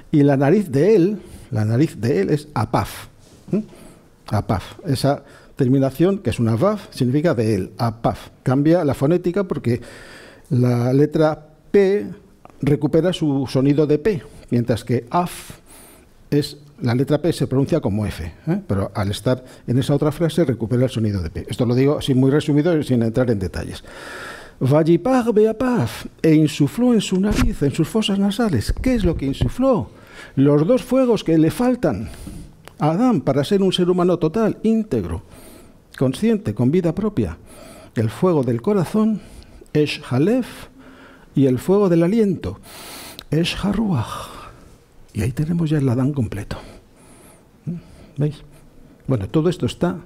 Y la nariz de él es apaf. Apaf. Esa terminación, que es una vav, significa de él, apaf. Cambia la fonética porque la letra P recupera su sonido de P, mientras que af es, la letra P se pronuncia como F, pero al estar en esa otra frase recupera el sonido de P. Esto lo digo así muy resumido y sin entrar en detalles. Vayipach beapaf, e insufló en su nariz, en sus fosas nasales. ¿Qué es lo que insufló? Los dos fuegos que le faltan a Adán para ser un ser humano total, íntegro, consciente, con vida propia. El fuego del corazón, Esh Halef, y el fuego del aliento, Esh Haruach. Y ahí tenemos ya el Adán completo. ¿Veis? Bueno, todo esto está,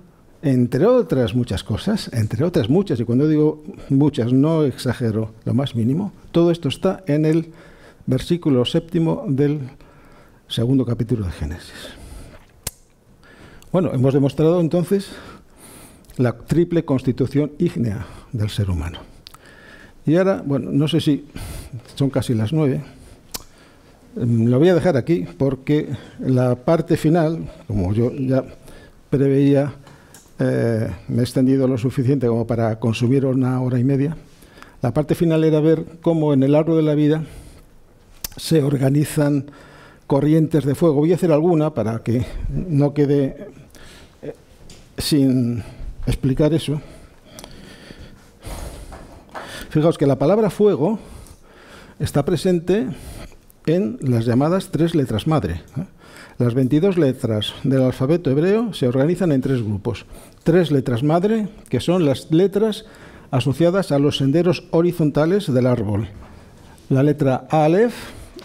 entre otras muchas cosas, entre otras muchas, y cuando digo muchas no exagero lo más mínimo, todo esto está en el versículo 7 del segundo capítulo de Génesis. Bueno, hemos demostrado entonces la triple constitución ígnea del ser humano. Y ahora, bueno, no sé si son casi las 9, lo voy a dejar aquí porque la parte final, como yo ya preveía, me he extendido lo suficiente como para consumir 1 hora y media. La parte final era ver cómo en el árbol de la vida se organizan corrientes de fuego. Voy a hacer alguna para que no quede sin explicar eso. Fijaos que la palabra fuego está presente en las llamadas 3 letras madre. Las 22 letras del alfabeto hebreo se organizan en 3 grupos. 3 letras madre, que son las letras asociadas a los senderos horizontales del árbol. La letra Aleph,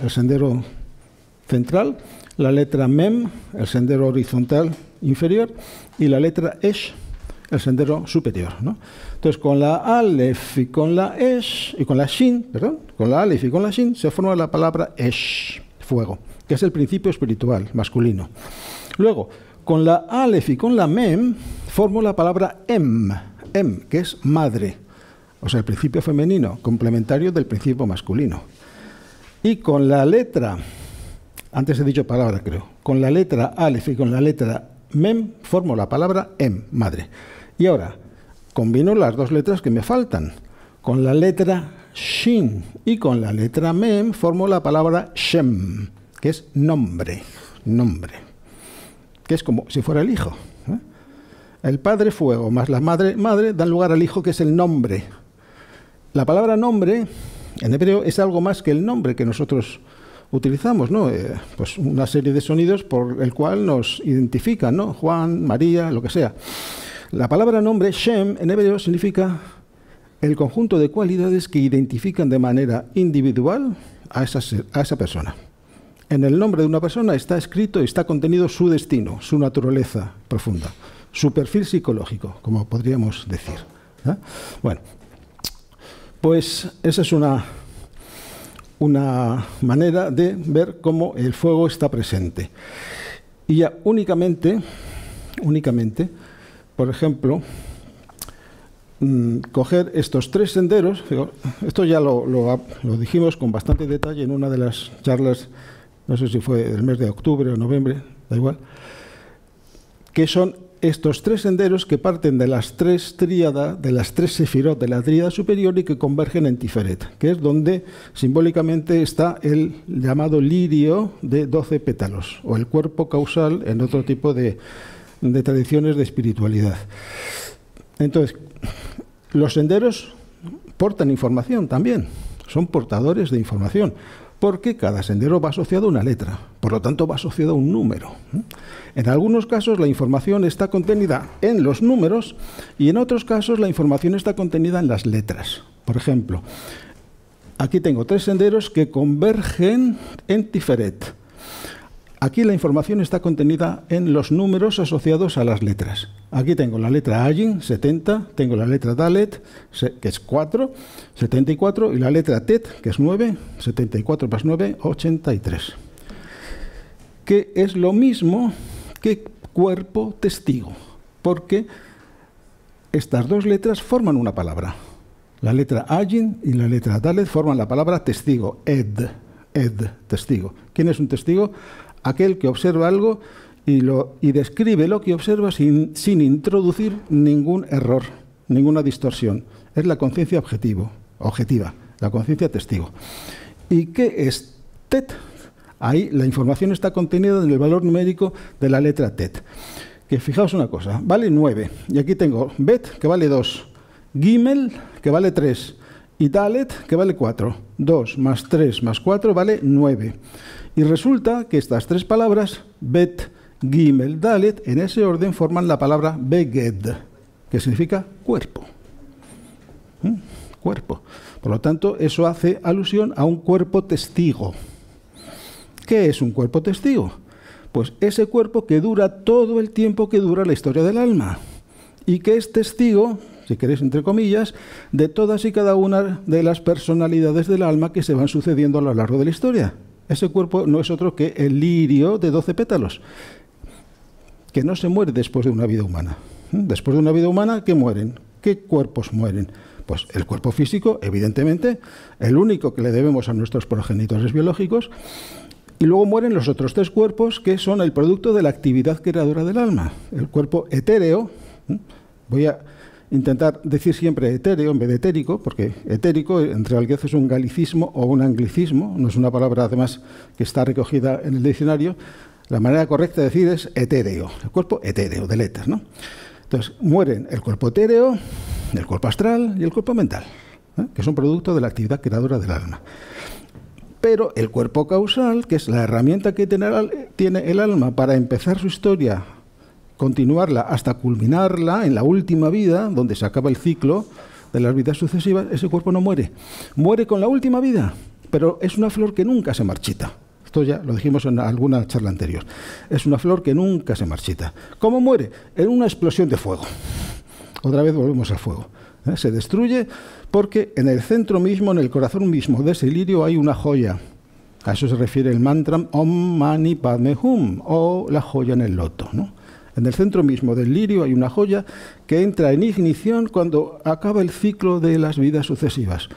el sendero central, la letra Mem, el sendero horizontal inferior, y la letra Esh, el sendero superior, ¿no? Entonces, con la Aleph y con la Esh, y con la Shin, perdón, con la Aleph y con la Shin se forma la palabra Esh, fuego, que es el principio espiritual masculino. Luego, con la Aleph y con la Mem formo la palabra Em, que es madre, o sea, el principio femenino, complementario del principio masculino. Y con la letra, antes he dicho palabra creo, con la letra Aleph y con la letra Mem formo la palabra Em, madre. Y ahora, combino las 2 letras que me faltan. Con la letra Shin y con la letra Mem formo la palabra Shem, que es nombre, que es como si fuera el hijo. El padre fuego más la madre dan lugar al hijo, que es el nombre. La palabra nombre en hebreo es algo más que el nombre que nosotros utilizamos, ¿no? Pues una serie de sonidos por el cual nos identifican, ¿no? Juan, María, lo que sea. La palabra nombre, Shem, en hebreo significa el conjunto de cualidades que identifican de manera individual a esa persona. En el nombre de una persona está escrito y está contenido su destino, su naturaleza profunda, su perfil psicológico, como podríamos decir. Bueno, pues esa es una manera de ver cómo el fuego está presente. Y ya únicamente únicamente, por ejemplo, coger estos 3 senderos. Esto ya lo dijimos con bastante detalle en una de las charlas, no sé si fue del mes de octubre o noviembre, da igual, que son estos 3 senderos que parten de las 3 tríadas, de las 3 sefirot de la tríada superior y que convergen en Tiferet, que es donde simbólicamente está el llamado lirio de 12 pétalos, o el cuerpo causal en otro tipo de tradiciones de espiritualidad. Entonces, los senderos portan información también, son portadores de información, porque cada sendero va asociado a una letra, por lo tanto va asociado a un número. En algunos casos la información está contenida en los números y en otros casos la información está contenida en las letras. Por ejemplo, aquí tengo 3 senderos que convergen en Tiferet. Aquí la información está contenida en los números asociados a las letras. Aquí tengo la letra Ayin, 70, tengo la letra Dalet, que es 4, 74, y la letra Tet, que es 9, 74 más 9, 83. Que es lo mismo que cuerpo testigo, porque estas 2 letras forman una palabra. La letra Ayin y la letra Dalet forman la palabra testigo, ed, testigo. ¿Quién es un testigo? Aquel que observa algo y describe lo que observa sin introducir ningún error, ninguna distorsión. Es la conciencia objetiva, la conciencia testigo. ¿Y qué es Tet? Ahí la información está contenida en el valor numérico de la letra Tet. Que fijaos una cosa, vale 9. Y aquí tengo Bet, que vale 2. Gimel, que vale 3. Y Dalet, que vale 4. 2 más 3 más 4 vale 9. Y resulta que estas 3 palabras, Bet, Gimel, Dalet, en ese orden forman la palabra Beged, que significa cuerpo. Cuerpo. Por lo tanto, eso hace alusión a un cuerpo testigo. ¿Qué es un cuerpo testigo? Pues ese cuerpo que dura todo el tiempo que dura la historia del alma y que es testigo, si queréis entre comillas, de todas y cada una de las personalidades del alma que se van sucediendo a lo largo de la historia. Ese cuerpo no es otro que el lirio de 12 pétalos, que no se muere después de una vida humana. Después de una vida humana, ¿qué mueren? ¿Qué cuerpos mueren? Pues el cuerpo físico, evidentemente, el único que le debemos a nuestros progenitores biológicos, y luego mueren los otros 3 cuerpos que son el producto de la actividad creadora del alma. El cuerpo etéreo, voy a intentar decir siempre etéreo en vez de etérico, porque etérico en realidad es un galicismo o un anglicismo, no es una palabra además que está recogida en el diccionario. La manera correcta de decir es etéreo, el cuerpo etéreo, de letras, ¿no? Entonces, mueren el cuerpo etéreo, el cuerpo astral y el cuerpo mental, que son producto de la actividad creadora del alma. Pero el cuerpo causal, que es la herramienta que tiene el alma para empezar su historia, continuarla hasta culminarla en la última vida, donde se acaba el ciclo de las vidas sucesivas, ese cuerpo no muere. Muere con la última vida, pero es una flor que nunca se marchita. Esto ya lo dijimos en alguna charla anterior. Es una flor que nunca se marchita. ¿Cómo muere? En una explosión de fuego. Otra vez volvemos al fuego. Se destruye porque en el centro mismo, en el corazón mismo de ese lirio hay una joya. A eso se refiere el mantra Om Mani Padme Hum, o la joya en el loto, ¿no? En el centro mismo del lirio hay una joya que entra en ignición cuando acaba el ciclo de las vidas sucesivas.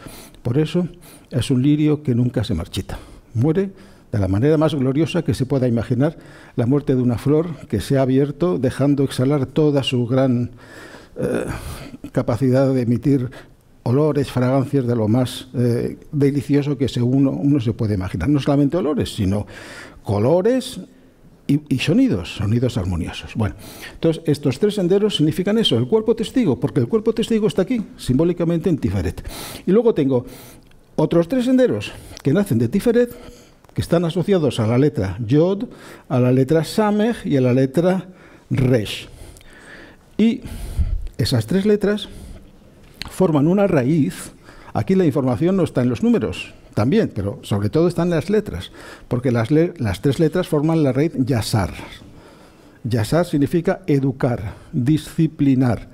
Por eso es un lirio que nunca se marchita. Muere de la manera más gloriosa que se pueda imaginar, la muerte de una flor que se ha abierto dejando exhalar toda su gran capacidad de emitir olores, fragancias de lo más delicioso que uno se puede imaginar. No solamente olores, sino colores y sonidos armoniosos. Bueno, entonces estos 3 senderos significan eso, el cuerpo testigo, porque el cuerpo testigo está aquí, simbólicamente en Tiferet. Y luego tengo otros 3 senderos que nacen de Tiferet, que están asociados a la letra Yod, a la letra Samech y a la letra Resh. Y esas 3 letras forman una raíz. Aquí la información no está en los números, también, pero sobre todo están las letras, porque las 3 letras forman la raíz Yasar. Yasar significa educar, disciplinar,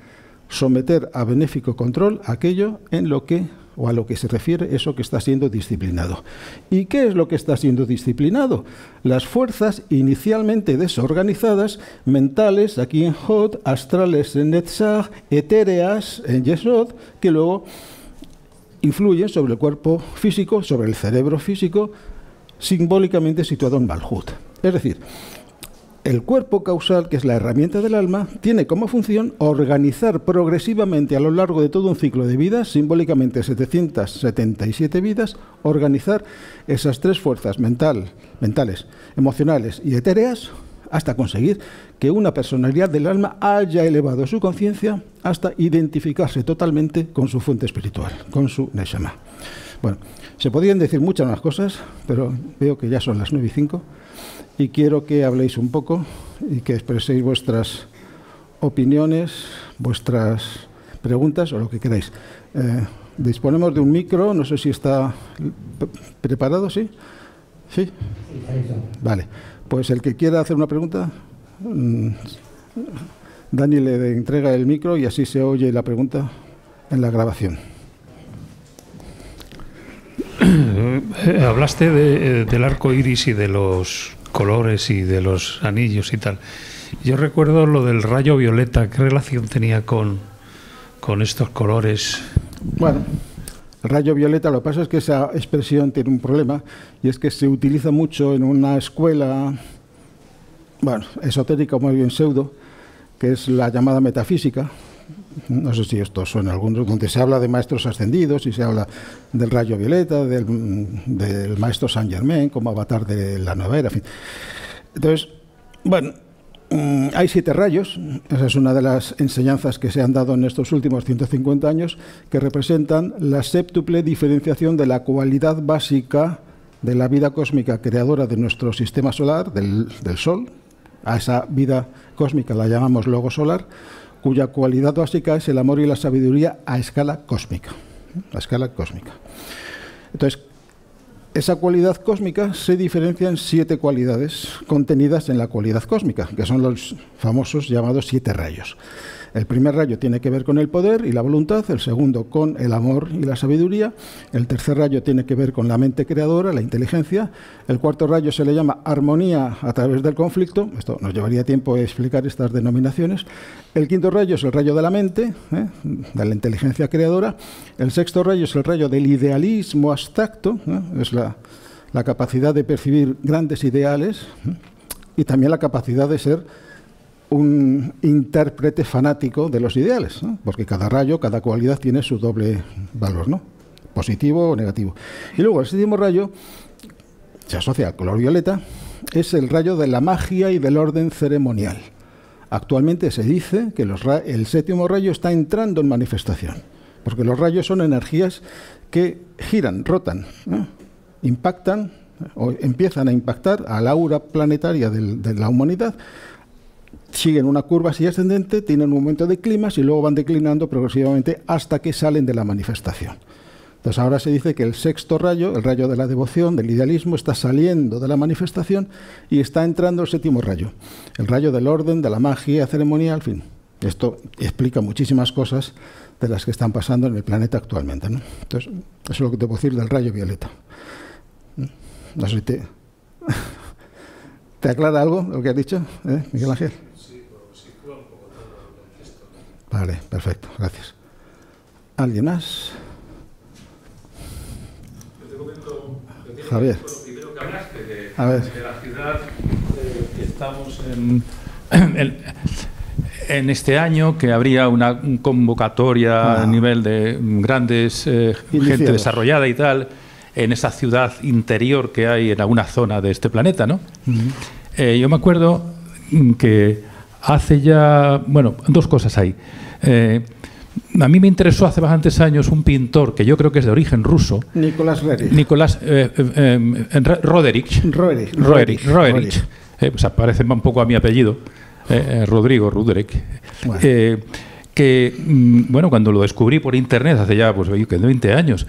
someter a benéfico control aquello en lo que o a lo que se refiere eso que está siendo disciplinado. ¿Y qué es lo que está siendo disciplinado? Las fuerzas inicialmente desorganizadas, mentales, aquí en Hod, astrales en Netzach, etéreas en Yesod, que luego influyen sobre el cuerpo físico, sobre el cerebro físico, simbólicamente situado en Malhut. Es decir, el cuerpo causal, que es la herramienta del alma, tiene como función organizar progresivamente a lo largo de todo un ciclo de vidas, simbólicamente 777 vidas, organizar esas tres fuerzas mentales, emocionales y etéreas, hasta conseguir que una personalidad del alma haya elevado su conciencia hasta identificarse totalmente con su fuente espiritual, con su Neshama. Bueno, se podrían decir muchas más cosas, pero veo que ya son las 9:05 y quiero que habléis un poco y que expreséis vuestras opiniones, vuestras preguntas o lo que queráis. Disponemos de un micro, no sé si está preparado, ¿sí? ¿Sí? Vale. Pues el que quiera hacer una pregunta, Dani le entrega el micro y así se oye la pregunta en la grabación. Hablaste del arco iris y de los colores y de los anillos y tal. Yo recuerdo lo del rayo violeta. ¿Qué relación tenía con estos colores? Bueno, el rayo violeta, lo que pasa es que esa expresión tiene un problema, y es que se utiliza mucho en una escuela, bueno, esotérica o más bien pseudo, que es la llamada metafísica. No sé si esto suena a algunos, donde se habla de maestros ascendidos y se habla del rayo violeta, del maestro Saint Germain como avatar de la nueva era, en fin. Entonces, bueno, hay 7 rayos, esa es una de las enseñanzas que se han dado en estos últimos 150 años, que representan la séptuple diferenciación de la cualidad básica de la vida cósmica creadora de nuestro sistema solar, del Sol. A esa vida cósmica la llamamos logo solar, cuya cualidad básica es el amor y la sabiduría a escala cósmica. A escala cósmica. Entonces, esa cualidad cósmica se diferencia en 7 cualidades contenidas en la cualidad cósmica, que son los famosos llamados 7 rayos. El primer rayo tiene que ver con el poder y la voluntad, el segundo con el amor y la sabiduría, el tercer rayo tiene que ver con la mente creadora, la inteligencia, el cuarto rayo se le llama armonía a través del conflicto, esto nos llevaría tiempo explicar estas denominaciones, el quinto rayo es el rayo de la mente, de la inteligencia creadora, el sexto rayo es el rayo del idealismo abstracto, es la capacidad de percibir grandes ideales y también la capacidad de ser un intérprete fanático de los ideales, ¿no? Porque cada rayo, cada cualidad tiene su doble valor, ¿no? Positivo o negativo. Y luego el séptimo rayo se asocia al color violeta, es el rayo de la magia y del orden ceremonial. Actualmente se dice que el séptimo rayo está entrando en manifestación, porque los rayos son energías que giran, rotan, ¿no? Impactan o empiezan a impactar al aura planetaria de la humanidad, siguen una curva así ascendente, tienen un momento de clímax y luego van declinando progresivamente hasta que salen de la manifestación. Entonces ahora se dice que el sexto rayo, el rayo de la devoción, del idealismo, está saliendo de la manifestación y está entrando el séptimo rayo, el rayo del orden, de la magia ceremonial, en fin. Esto explica muchísimas cosas de las que están pasando en el planeta actualmente, ¿no? Entonces, eso es lo que te puedo decir del rayo violeta. No sé si ¿te aclara algo lo que has dicho, Miguel Ángel? Sí, pero sitúa un poco todo el contexto. Vale, perfecto, gracias. ¿Alguien más? Yo te comento, Javier. lo primero que hablaste de la ciudad que estamos en este año, que habría una convocatoria a nivel de grandes gente desarrollada y tal, en esa ciudad interior que hay en alguna zona de este planeta, ¿no? Yo me acuerdo que hace ya, bueno, 2 cosas ahí. A mí me interesó hace bastantes años un pintor que yo creo que es de origen ruso. Nicolás Roerich. Pues parece un poco a mi apellido, Rodrigo Ruderich. Bueno. Que, bueno, cuando lo descubrí por internet hace ya pues 20 años,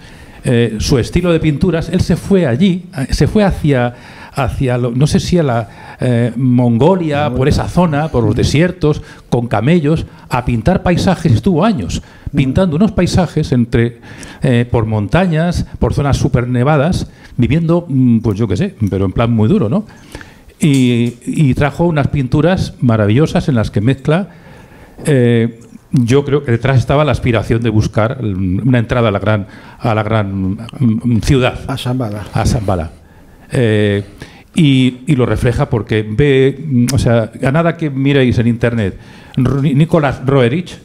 su estilo de pinturas, él se fue allí, se fue hacia no sé si a la Mongolia, por esa zona, por los desiertos, con camellos, a pintar paisajes, estuvo años. pintando unos paisajes por montañas, por zonas súper nevadas, viviendo, pues yo qué sé, pero en plan muy duro, ¿no? Y trajo unas pinturas maravillosas en las que mezcla... yo creo que detrás estaba la aspiración de buscar una entrada a la gran ciudad. A Shambhala. Y lo refleja porque ve, o sea, a nada que miréis en internet Nicolás Roerich,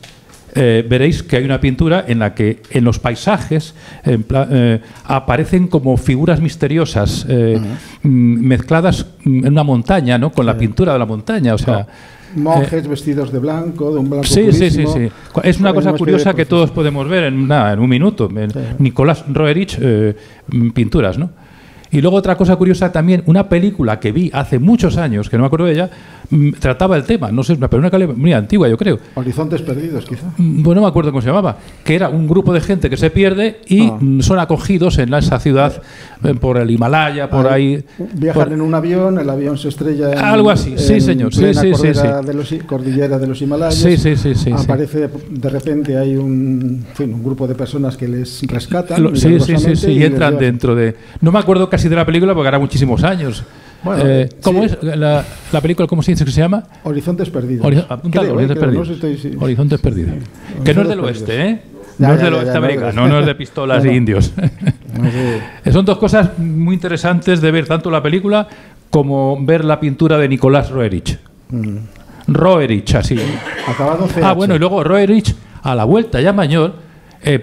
veréis que hay una pintura en la que en los paisajes aparecen como figuras misteriosas mezcladas en una montaña, ¿no? Con la pintura de la montaña, o sea... Monjes vestidos de blanco, de un blanco sí. purísimo. Es una cosa curiosa que todos podemos ver en un minuto. Nicolás Roerich, pinturas, ¿no? Y luego otra cosa curiosa también, una película que vi hace muchos años, que no me acuerdo de ella, trataba el tema, no sé, pero una película muy antigua, yo creo. Horizontes perdidos, quizá. Bueno, no me acuerdo cómo se llamaba, que era un grupo de gente que se pierde y son acogidos en esa ciudad por el Himalaya, por ahí. Viajan en un avión, el avión se estrella en... Algo así, sí, señor. Sí. Cordillera de los Himalayas. Sí. Aparece, de repente hay un grupo de personas que les rescatan. Sí, y entran dentro de... No me acuerdo casi de la película porque era muchísimos años. Bueno, ¿cómo es la película? ¿Cómo se dice que se llama? Horizontes Perdidos. Horizontes Perdidos. Horizontes Perdidos. Que no es del oeste, ¿eh? No es del oeste americano, no es de pistolas y indios. Son dos cosas muy interesantes de ver, tanto la película como ver la pintura de Nicolás Roerich. Roerich, así. Acabado CH. Bueno, y luego Roerich, a la vuelta ya mayor,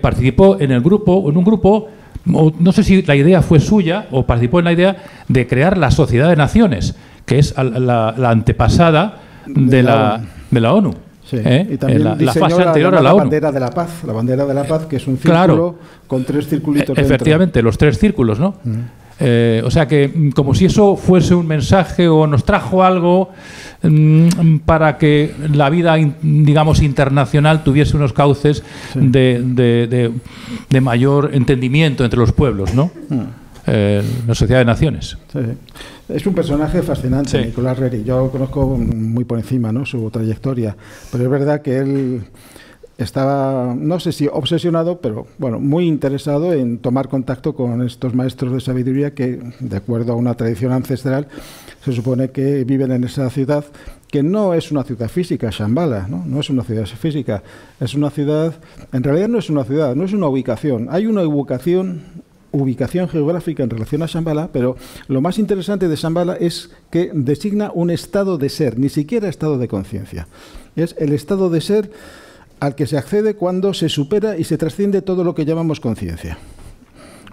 participó en un grupo, no sé si la idea fue suya o participó en la idea de crear la Sociedad de Naciones, que es la antepasada de la ONU. Sí. Y también la fase anterior a la ONU. Bandera de la Paz, la bandera de la Paz, que es un círculo con tres circulitos dentro. Efectivamente, los tres círculos, ¿no? O sea que como si eso fuese un mensaje o nos trajo algo para que la vida, digamos, internacional tuviese unos cauces de mayor entendimiento entre los pueblos, ¿no? La Sociedad de Naciones. Sí. Es un personaje fascinante, Nicolás Roerich. Yo conozco muy por encima, ¿no?, su trayectoria, pero es verdad que él estaba, no sé si obsesionado, pero bueno, muy interesado en tomar contacto con estos maestros de sabiduría que, de acuerdo a una tradición ancestral, se supone que viven en esa ciudad, que no es una ciudad física, Shambhala, no es una ciudad física, es una ciudad, en realidad no es una ciudad, no es una ubicación, hay una ubicación geográfica en relación a Shambhala, pero lo más interesante de Shambhala es que designa un estado de ser, ni siquiera estado de conciencia. Es el estado de ser al que se accede cuando se supera y se trasciende todo lo que llamamos conciencia.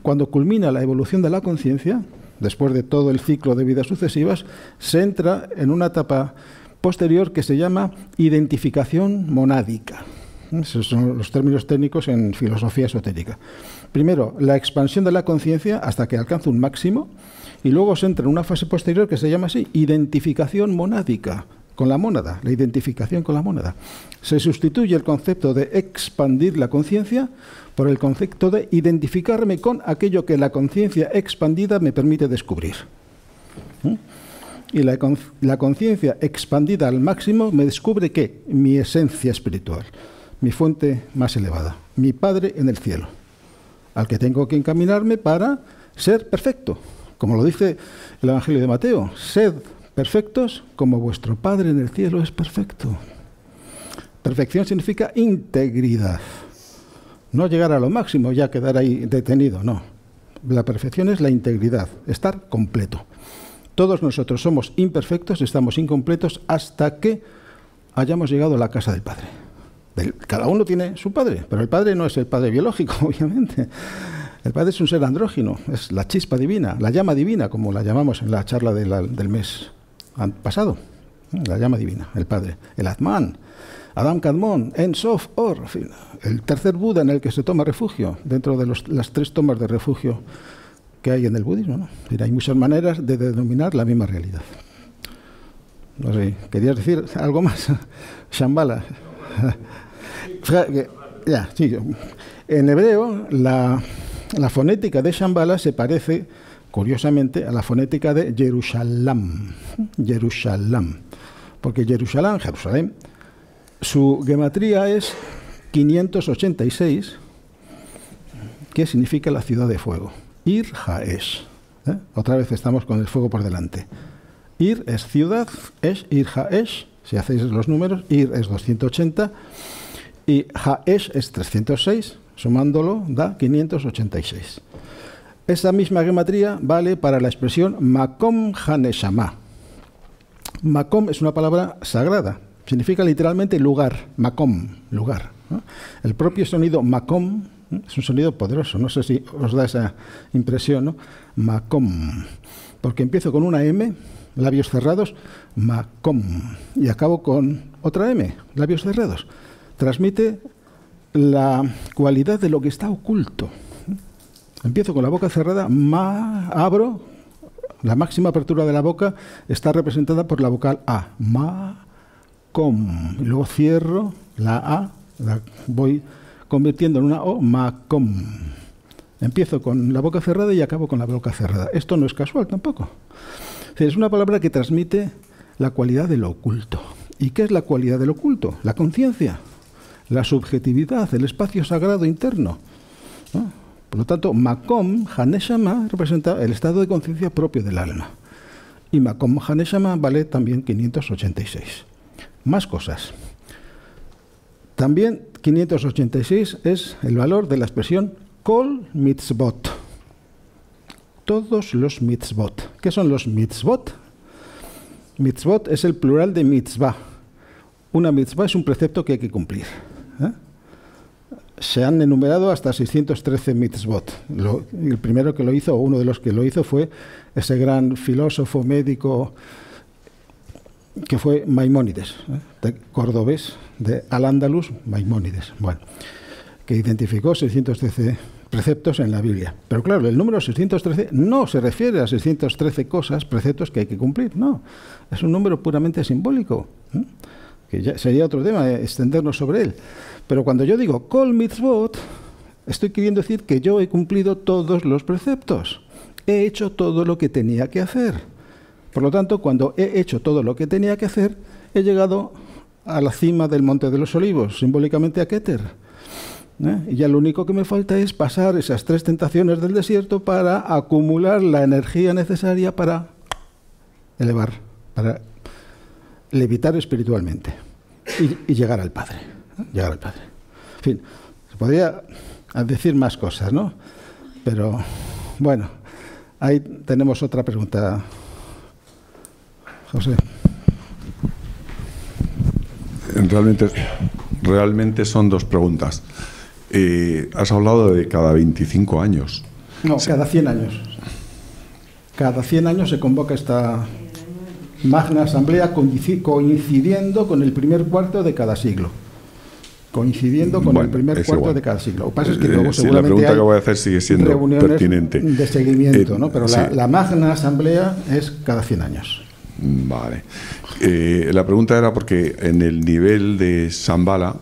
Cuando culmina la evolución de la conciencia, después de todo el ciclo de vidas sucesivas, se entra en una etapa posterior que se llama identificación monádica. Esos son los términos técnicos en filosofía esotérica. Primero, la expansión de la conciencia hasta que alcanza un máximo, y luego se entra en una fase posterior que se llama así, identificación monádica, con la mónada, la identificación con la mónada. Se sustituye el concepto de expandir la conciencia por el concepto de identificarme con aquello que la conciencia expandida me permite descubrir. Y la conciencia expandida al máximo me descubre ¿qué? Mi esencia espiritual, mi fuente más elevada, mi Padre en el cielo, al que tengo que encaminarme para ser perfecto, como lo dice el Evangelio de Mateo: sed perfectos como vuestro Padre en el cielo es perfecto. Perfección significa integridad. No llegar a lo máximo, ya quedar ahí detenido, no. La perfección es la integridad, estar completo. Todos nosotros somos imperfectos, estamos incompletos hasta que hayamos llegado a la casa del Padre. Cada uno tiene su Padre, pero el Padre no es el Padre biológico, obviamente. El Padre es un ser andrógino, es la chispa divina, la llama divina, como la llamamos en la charla del mes pasado. La llama divina, el Padre. El Atman, Adam Kadmon, En Sof Or, el tercer Buda en el que se toma refugio, dentro de las tres tomas de refugio que hay en el budismo, ¿no? Pero hay muchas maneras de denominar la misma realidad. No sé, ¿querías decir algo más? Shambhala. Ya, sí. En hebreo, la fonética de Shambhala se parece, curiosamente, a la fonética de Jerusalén. Jerusalén. Porque Jerusalén, su gematría es 586, que significa la ciudad de fuego. Ir Haesh. Otra vez estamos con el fuego por delante. Ir es ciudad, Esh, Ir Haesh. Si hacéis los números, Ir es 280 y Haesh es 306. Sumándolo da 586. Esa misma gematría vale para la expresión Makom Haneshama. Makom es una palabra sagrada. Significa literalmente lugar. Makom, lugar, ¿no? El propio sonido Makom es un sonido poderoso. No sé si os da esa impresión, ¿no? Makom. Porque empiezo con una M, labios cerrados, Makom. Y acabo con otra M, labios cerrados. Transmite la cualidad de lo que está oculto. Empiezo con la boca cerrada, abro, la máxima apertura de la boca está representada por la vocal A, ma-com. Y luego cierro la A, la voy convirtiendo en una O, ma-com. Empiezo con la boca cerrada y acabo con la boca cerrada. Esto no es casual tampoco. Es una palabra que transmite la cualidad de lo oculto. ¿Y qué es la cualidad de lo oculto? La conciencia, la subjetividad, el espacio sagrado interno, ¿no? Por lo tanto, Makom Haneshama representa el estado de conciencia propio del alma. Y Makom Haneshama vale también 586. Más cosas. También 586 es el valor de la expresión Kol Mitzvot. Todos los mitzvot. ¿Qué son los mitzvot? Mitzvot es el plural de mitzvah. Una mitzvah es un precepto que hay que cumplir. Se han enumerado hasta 613 mitzvot. El primero que lo hizo, o uno de los que lo hizo, fue ese gran filósofo médico que fue Maimónides, cordobés de Al-Ándalus, Maimónides, bueno, que identificó 613 preceptos en la Biblia. Pero claro, el número 613 no se refiere a 613 cosas, preceptos que hay que cumplir, no. Es un número puramente simbólico, que ya sería otro tema, extendernos sobre él. Pero cuando yo digo Kol Mitzvot, estoy queriendo decir que yo he cumplido todos los preceptos. He hecho todo lo que tenía que hacer. Por lo tanto, cuando he hecho todo lo que tenía que hacer, he llegado a la cima del Monte de los Olivos, simbólicamente a Keter. Y ya lo único que me falta es pasar esas 3 tentaciones del desierto para acumular la energía necesaria para elevar, para levitar espiritualmente y llegar al Padre. Llegar al Padre. En fin, se podría decir más cosas, ¿no? Pero, bueno, ahí tenemos otra pregunta. José. Realmente son 2 preguntas. Has hablado de cada 25 años. No, cada 100 años. Cada 100 años se convoca esta magna asamblea coincidiendo con el primer cuarto de cada siglo. Coincidiendo con el primer cuarto igual de cada siglo. Lo que pasa es que luego seguramente la pregunta que voy a hacer sigue siendo reuniones pertinente de seguimiento, ¿no? Pero sí. la magna asamblea es cada 100 años. Vale. La pregunta era porque en el nivel de Shambhala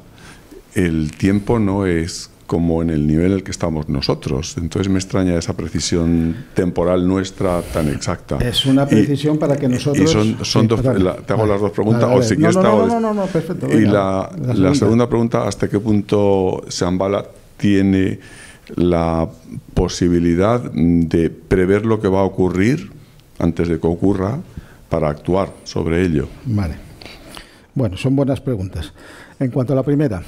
el tiempo no es como en el nivel en el que estamos nosotros. Entonces me extraña esa precisión temporal nuestra tan exacta. Es una precisión para que nosotros... Y son dos, te hago las 2 preguntas. O si quieres no, perfecto. Y venga, la segunda pregunta, ¿hasta qué punto Shambhala tiene la posibilidad de prever lo que va a ocurrir antes de que ocurra para actuar sobre ello? Vale. Bueno, son buenas preguntas. En cuanto a la primera,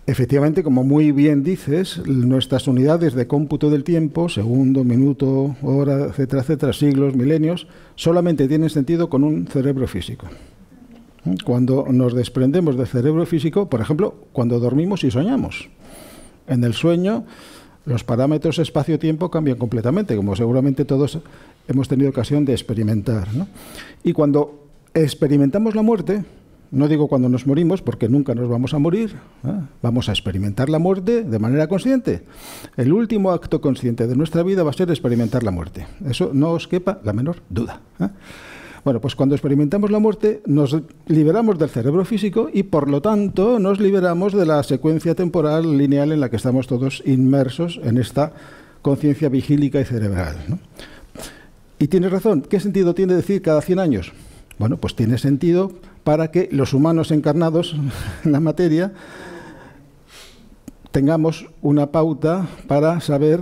efectivamente, como muy bien dices, nuestras unidades de cómputo del tiempo, segundo, minuto, hora, etcétera, etcétera, siglos, milenios, solamente tienen sentido con un cerebro físico. Cuando nos desprendemos del cerebro físico, por ejemplo, cuando dormimos y soñamos. En el sueño, los parámetros espacio-tiempo cambian completamente, como seguramente todos hemos tenido ocasión de experimentar, ¿no? Y cuando experimentamos la muerte, no digo cuando nos morimos, porque nunca nos vamos a morir, vamos a experimentar la muerte de manera consciente. El último acto consciente de nuestra vida va a ser experimentar la muerte. Eso no os quepa la menor duda. Bueno, pues cuando experimentamos la muerte nos liberamos del cerebro físico y por lo tanto nos liberamos de la secuencia temporal lineal en la que estamos todos inmersos en esta conciencia vigílica y cerebral, ¿no? Y tienes razón, ¿qué sentido tiene decir cada 100 años? Bueno, pues tiene sentido para que los humanos encarnados en la materia tengamos una pauta para saber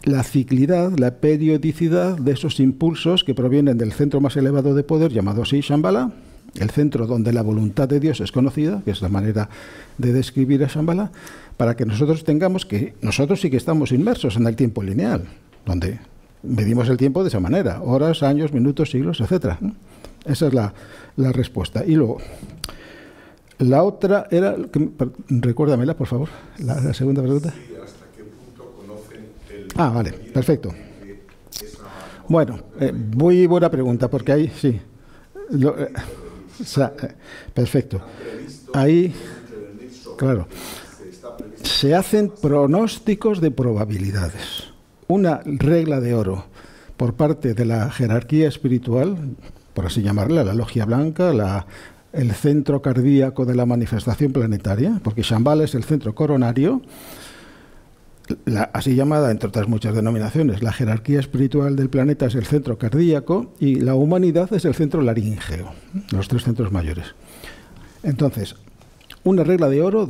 la ciclidad, la periodicidad de esos impulsos que provienen del centro más elevado de poder, llamado así Shambhala, el centro donde la voluntad de Dios es conocida, que es la manera de describir a Shambhala, para que nosotros tengamos que, nosotros sí que estamos inmersos en el tiempo lineal, donde medimos el tiempo de esa manera, horas, años, minutos, siglos, etcétera. Esa es la respuesta. Y luego, la otra era, recuérdamela, por favor, la segunda pregunta. Sí, ¿hasta qué punto conocen el... Ah, vale, perfecto. Bueno, muy buena pregunta, porque ahí sí. Perfecto. Ahí, claro, se hacen pronósticos de probabilidades. Una regla de oro por parte de la jerarquía espiritual, por así llamarla, la logia blanca, el centro cardíaco de la manifestación planetaria, porque Shambhala es el centro coronario, así llamada, entre otras muchas denominaciones. La jerarquía espiritual del planeta es el centro cardíaco y la humanidad es el centro laríngeo, los tres centros mayores. Entonces, una regla de oro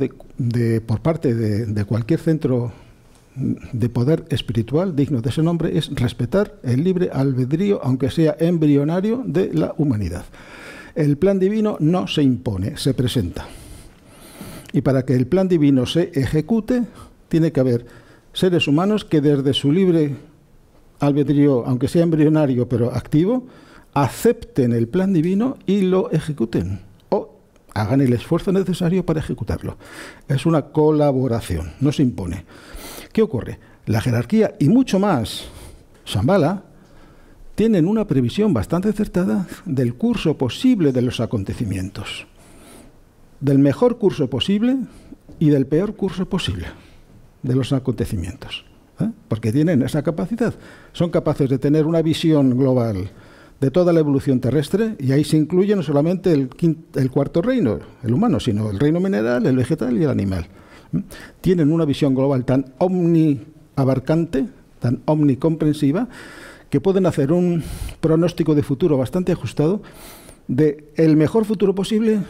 por parte de cualquier centro de poder espiritual digno de ese nombre es respetar el libre albedrío, aunque sea embrionario, de la humanidad. El plan divino no se impone, se presenta. Y para que el plan divino se ejecute, tiene que haber seres humanos que desde su libre albedrío, aunque sea embrionario pero activo, acepten el plan divino y lo ejecuten, o hagan el esfuerzo necesario para ejecutarlo. Es una colaboración, no se impone. ¿Qué ocurre? La jerarquía y mucho más Shambhala tienen una previsión bastante acertada del curso posible de los acontecimientos, del mejor curso posible y del peor curso posible de los acontecimientos, porque tienen esa capacidad. Son capaces de tener una visión global de toda la evolución terrestre, y ahí se incluye no solamente el cuarto reino, el humano, sino el reino mineral, el vegetal y el animal. Tienen una visión global tan omniabarcante, tan omnicomprensiva, que pueden hacer un pronóstico de futuro bastante ajustado de el mejor futuro posible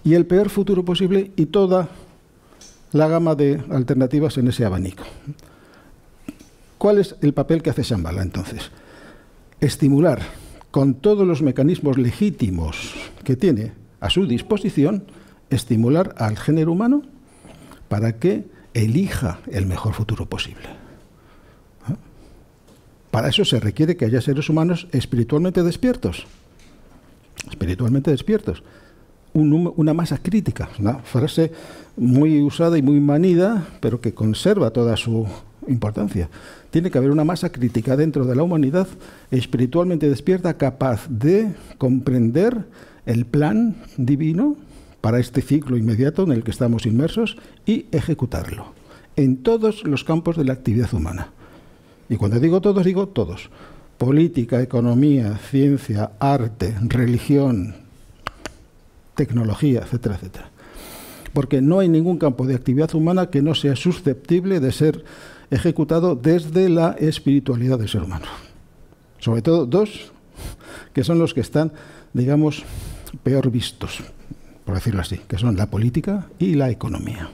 y el peor futuro posible, y toda la gama de alternativas en ese abanico. ¿Cuál es el papel que hace Shambhala entonces? Estimular con todos los mecanismos legítimos que tiene a su disposición, estimular al género humano para que elija el mejor futuro posible. Para eso se requiere que haya seres humanos espiritualmente despiertos. Espiritualmente despiertos. Una masa crítica, una frase muy usada y muy manida, pero que conserva toda su importancia. Tiene que haber una masa crítica dentro de la humanidad espiritualmente despierta, capaz de comprender el plan divino para este ciclo inmediato en el que estamos inmersos y ejecutarlo en todos los campos de la actividad humana. Y cuando digo todos. Política, economía, ciencia, arte, religión, tecnología, etcétera, etcétera. Porque no hay ningún campo de actividad humana que no sea susceptible de ser ejecutado desde la espiritualidad del ser humano. Sobre todo dos, que son los que están, digamos, peor vistos, por decirlo así, que son la política y la economía.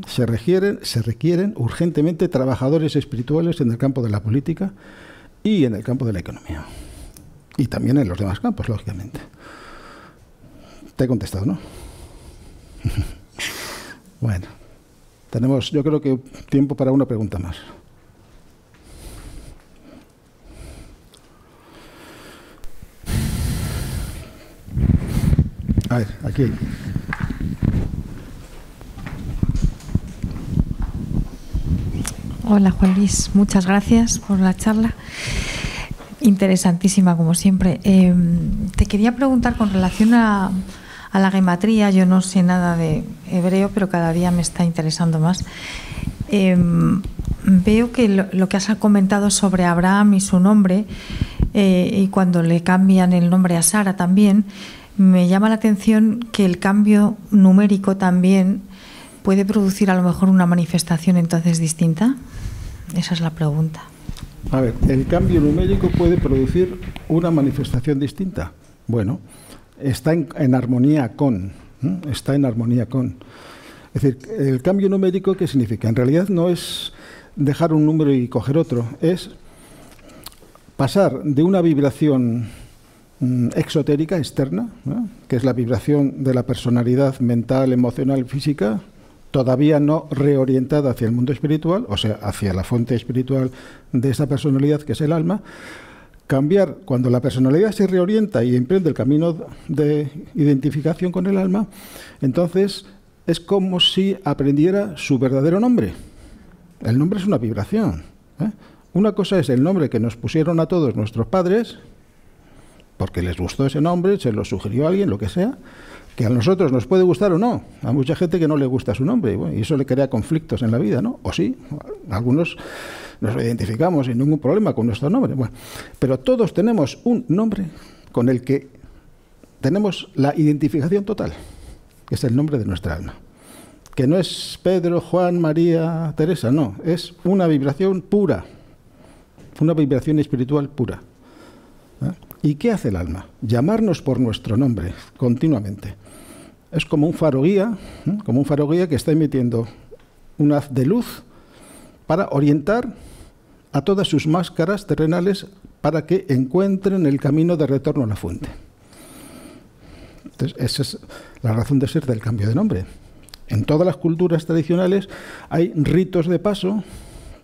Se requieren urgentemente trabajadores espirituales en el campo de la política y en el campo de la economía. Y también en los demás campos, lógicamente. Te he contestado, ¿no? Bueno, tenemos, yo creo que tiempo para una pregunta más. A ver, aquí. Hola, Juan Luis, muchas gracias por la charla. Interesantísima, como siempre. Te quería preguntar con relación a la gematría. Yo no sé nada de hebreo, pero cada día me está interesando más. Veo que lo que has comentado sobre Abraham y su nombre, y cuando le cambian el nombre a Sara también, me llama la atención que el cambio numérico también puede producir a lo mejor una manifestación entonces distinta. Esa es la pregunta. A ver, ¿el cambio numérico puede producir una manifestación distinta? Bueno, está en armonía con. Es decir, el cambio numérico, ¿qué significa? En realidad no es dejar un número y coger otro, es pasar de una vibración exotérica, externa, ¿no?, que es la vibración de la personalidad mental, emocional, física, todavía no reorientada hacia el mundo espiritual, o sea, hacia la fuente espiritual de esa personalidad que es el alma. Cambiar, cuando la personalidad se reorienta y emprende el camino de identificación con el alma, entonces es como si aprendiera su verdadero nombre. El nombre es una vibración, ¿eh? Una cosa es el nombre que nos pusieron a todos nuestros padres, porque les gustó ese nombre, se lo sugirió a alguien, lo que sea, que a nosotros nos puede gustar o no. A mucha gente que no le gusta su nombre, y eso le crea conflictos en la vida, ¿no? O sí, algunos nos identificamos sin ningún problema con nuestro nombre. Bueno, pero todos tenemos un nombre con el que tenemos la identificación total, que es el nombre de nuestra alma. Que no es Pedro, Juan, María, Teresa, no, es una vibración pura, una vibración espiritual pura. ¿Eh? ¿Y qué hace el alma? Llamarnos por nuestro nombre continuamente. Es como un faro guía, como un faro guía que está emitiendo un haz de luz para orientar a todas sus máscaras terrenales para que encuentren el camino de retorno a la fuente. Entonces, esa es la razón de ser del cambio de nombre. En todas las culturas tradicionales hay ritos de paso,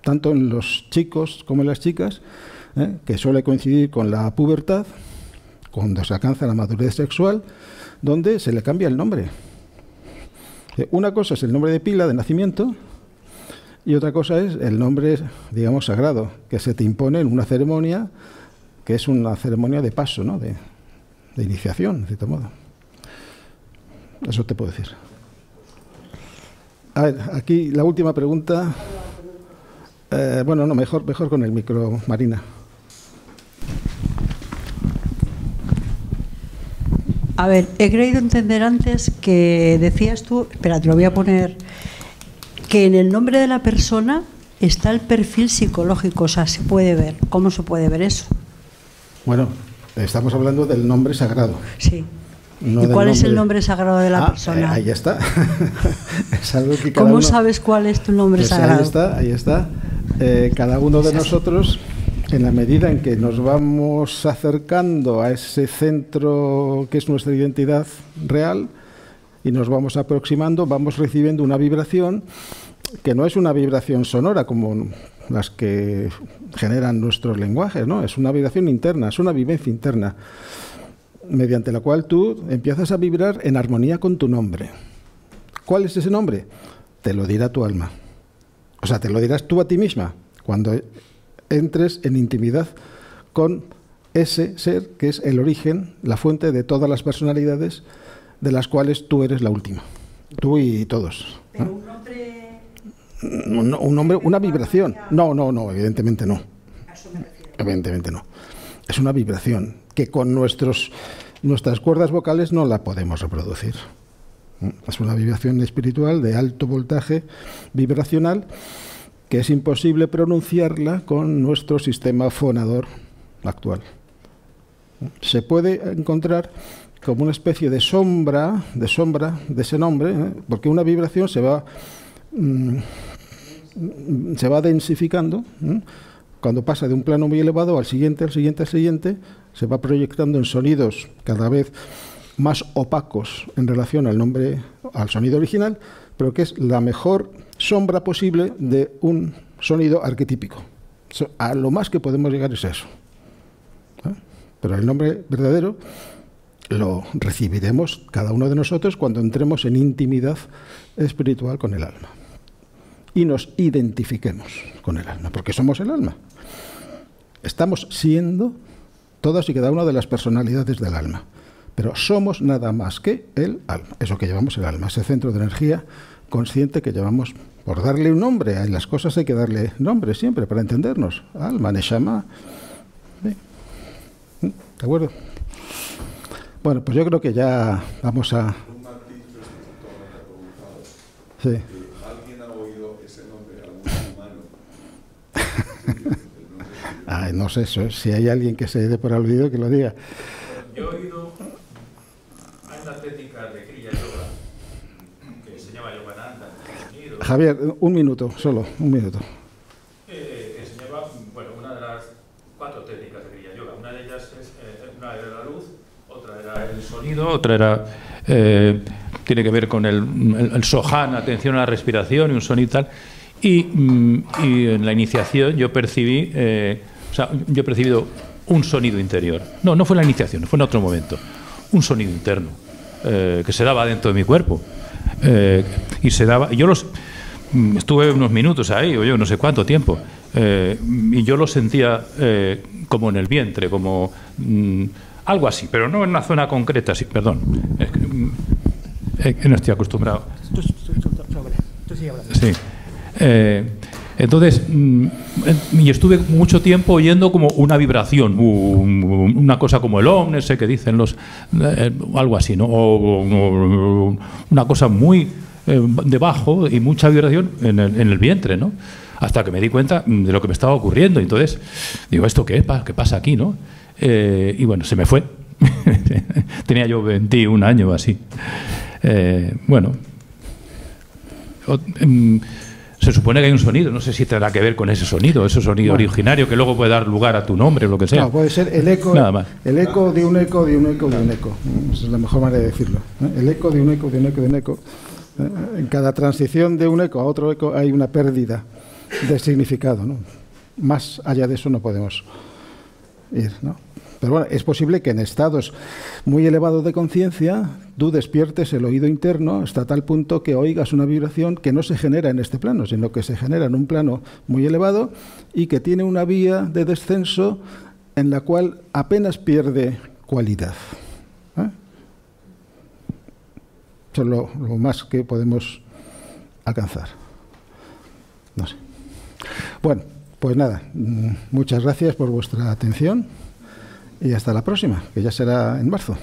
tanto en los chicos como en las chicas, que suele coincidir con la pubertad, cuando se alcanza la madurez sexual, donde se le cambia el nombre. Una cosa es el nombre de pila de nacimiento y otra cosa es el nombre, digamos, sagrado, que se te impone en una ceremonia, que es una ceremonia de paso, ¿no?, de iniciación, de cierto modo. Eso te puedo decir. A ver, aquí la última pregunta. Bueno, no, mejor con el micro, Marina. A ver, he creído entender antes que decías tú, espera, te lo voy a poner, que en el nombre de la persona está el perfil psicológico, o sea, se puede ver. ¿Cómo se puede ver eso? Bueno, estamos hablando del nombre sagrado. Sí. No. ¿Y cuál es el nombre sagrado de la persona? Ahí está. Es algo que ¿Cómo sabes cuál es tu nombre sagrado? Ahí está. Cada uno de nosotros, en la medida en que nos vamos acercando a ese centro que es nuestra identidad real y nos vamos aproximando, vamos recibiendo una vibración que no es una vibración sonora como las que generan nuestros lenguajes, ¿no? Es una vibración interna, es una vivencia interna, mediante la cual tú empiezas a vibrar en armonía con tu nombre. ¿Cuál es ese nombre? Te lo dirá tu alma. O sea, te lo dirás tú a ti misma cuando entres en intimidad con ese ser que es el origen, la fuente de todas las personalidades de las cuales tú eres la última. Tú y todos. ¿Pero un nombre? Un nombre, una vibración. No, evidentemente no. A eso me refiero. Evidentemente no. Es una vibración que con nuestras cuerdas vocales no la podemos reproducir. Es una vibración espiritual de alto voltaje vibracional que es imposible pronunciarla con nuestro sistema fonador actual. Se puede encontrar como una especie de sombra de ese nombre, porque una vibración se va densificando. Cuando pasa de un plano muy elevado al siguiente, se va proyectando en sonidos cada vez más opacos en relación al sonido original, pero que es la mejor sombra posible de un sonido arquetípico. A lo más que podemos llegar es eso. Pero el nombre verdadero lo recibiremos cada uno de nosotros cuando entremos en intimidad espiritual con el alma y nos identifiquemos con el alma, porque somos el alma. Estamos siendo todas y cada una de las personalidades del alma, pero somos nada más que el alma, eso que llevamos el alma, ese centro de energía consciente que llevamos. Por darle un nombre a las cosas hay que darle nombre siempre para entendernos. Alma, Neshama. ¿De acuerdo? Bueno, pues yo creo que ya vamos a... Sí. ¿Alguien ha oído ese nombre, algún humano? Ay, no sé, si hay alguien que se dé por aludido, que lo diga. Yo he oído, hay una técnica de Kriya Yoga que enseñaba Yogananda en Estados Unidos. Javier, un minuto, solo, un minuto. Enseñaba, bueno, una de las 4 técnicas de Kriya Yoga. Una de ellas una era la luz, otra era el sonido, otra era tiene que ver con el sohan, atención a la respiración y un sonido y tal. Y en la iniciación yo percibí, yo he percibido un sonido interior. No fue en la iniciación, fue en otro momento. Un sonido interno que se daba dentro de mi cuerpo. Y se daba. Yo estuve unos minutos ahí, o yo no sé cuánto tiempo, y yo lo sentía como en el vientre, como algo así, pero no en una zona concreta. Sí, perdón. No estoy acostumbrado. Tú sigue hablando. Sí. Entonces, y estuve mucho tiempo oyendo como una vibración, una cosa como el OM, ese que dicen algo así, ¿no? O una cosa muy debajo y mucha vibración en el vientre, ¿no? Hasta que me di cuenta de lo que me estaba ocurriendo. Entonces, digo, ¿esto qué pasa aquí, no? Y bueno, se me fue. Tenía yo 21 años así. Bueno. Se supone que hay un sonido, no sé si tendrá que ver con ese sonido originario que luego puede dar lugar a tu nombre o lo que sea. No, puede ser el eco, nada más. El eco de un eco de un eco de un eco. Esa es la mejor manera de decirlo. El eco de un eco de un eco de un eco. En cada transición de un eco a otro eco hay una pérdida de significado, ¿no? Más allá de eso no podemos ir, ¿no? Pero bueno, es posible que en estados muy elevados de conciencia tú despiertes el oído interno hasta tal punto que oigas una vibración que no se genera en este plano, sino que se genera en un plano muy elevado y que tiene una vía de descenso en la cual apenas pierde cualidad. Eso es lo más que podemos alcanzar. No sé. Bueno, pues nada, muchas gracias por vuestra atención. Y hasta la próxima, que ya será en marzo.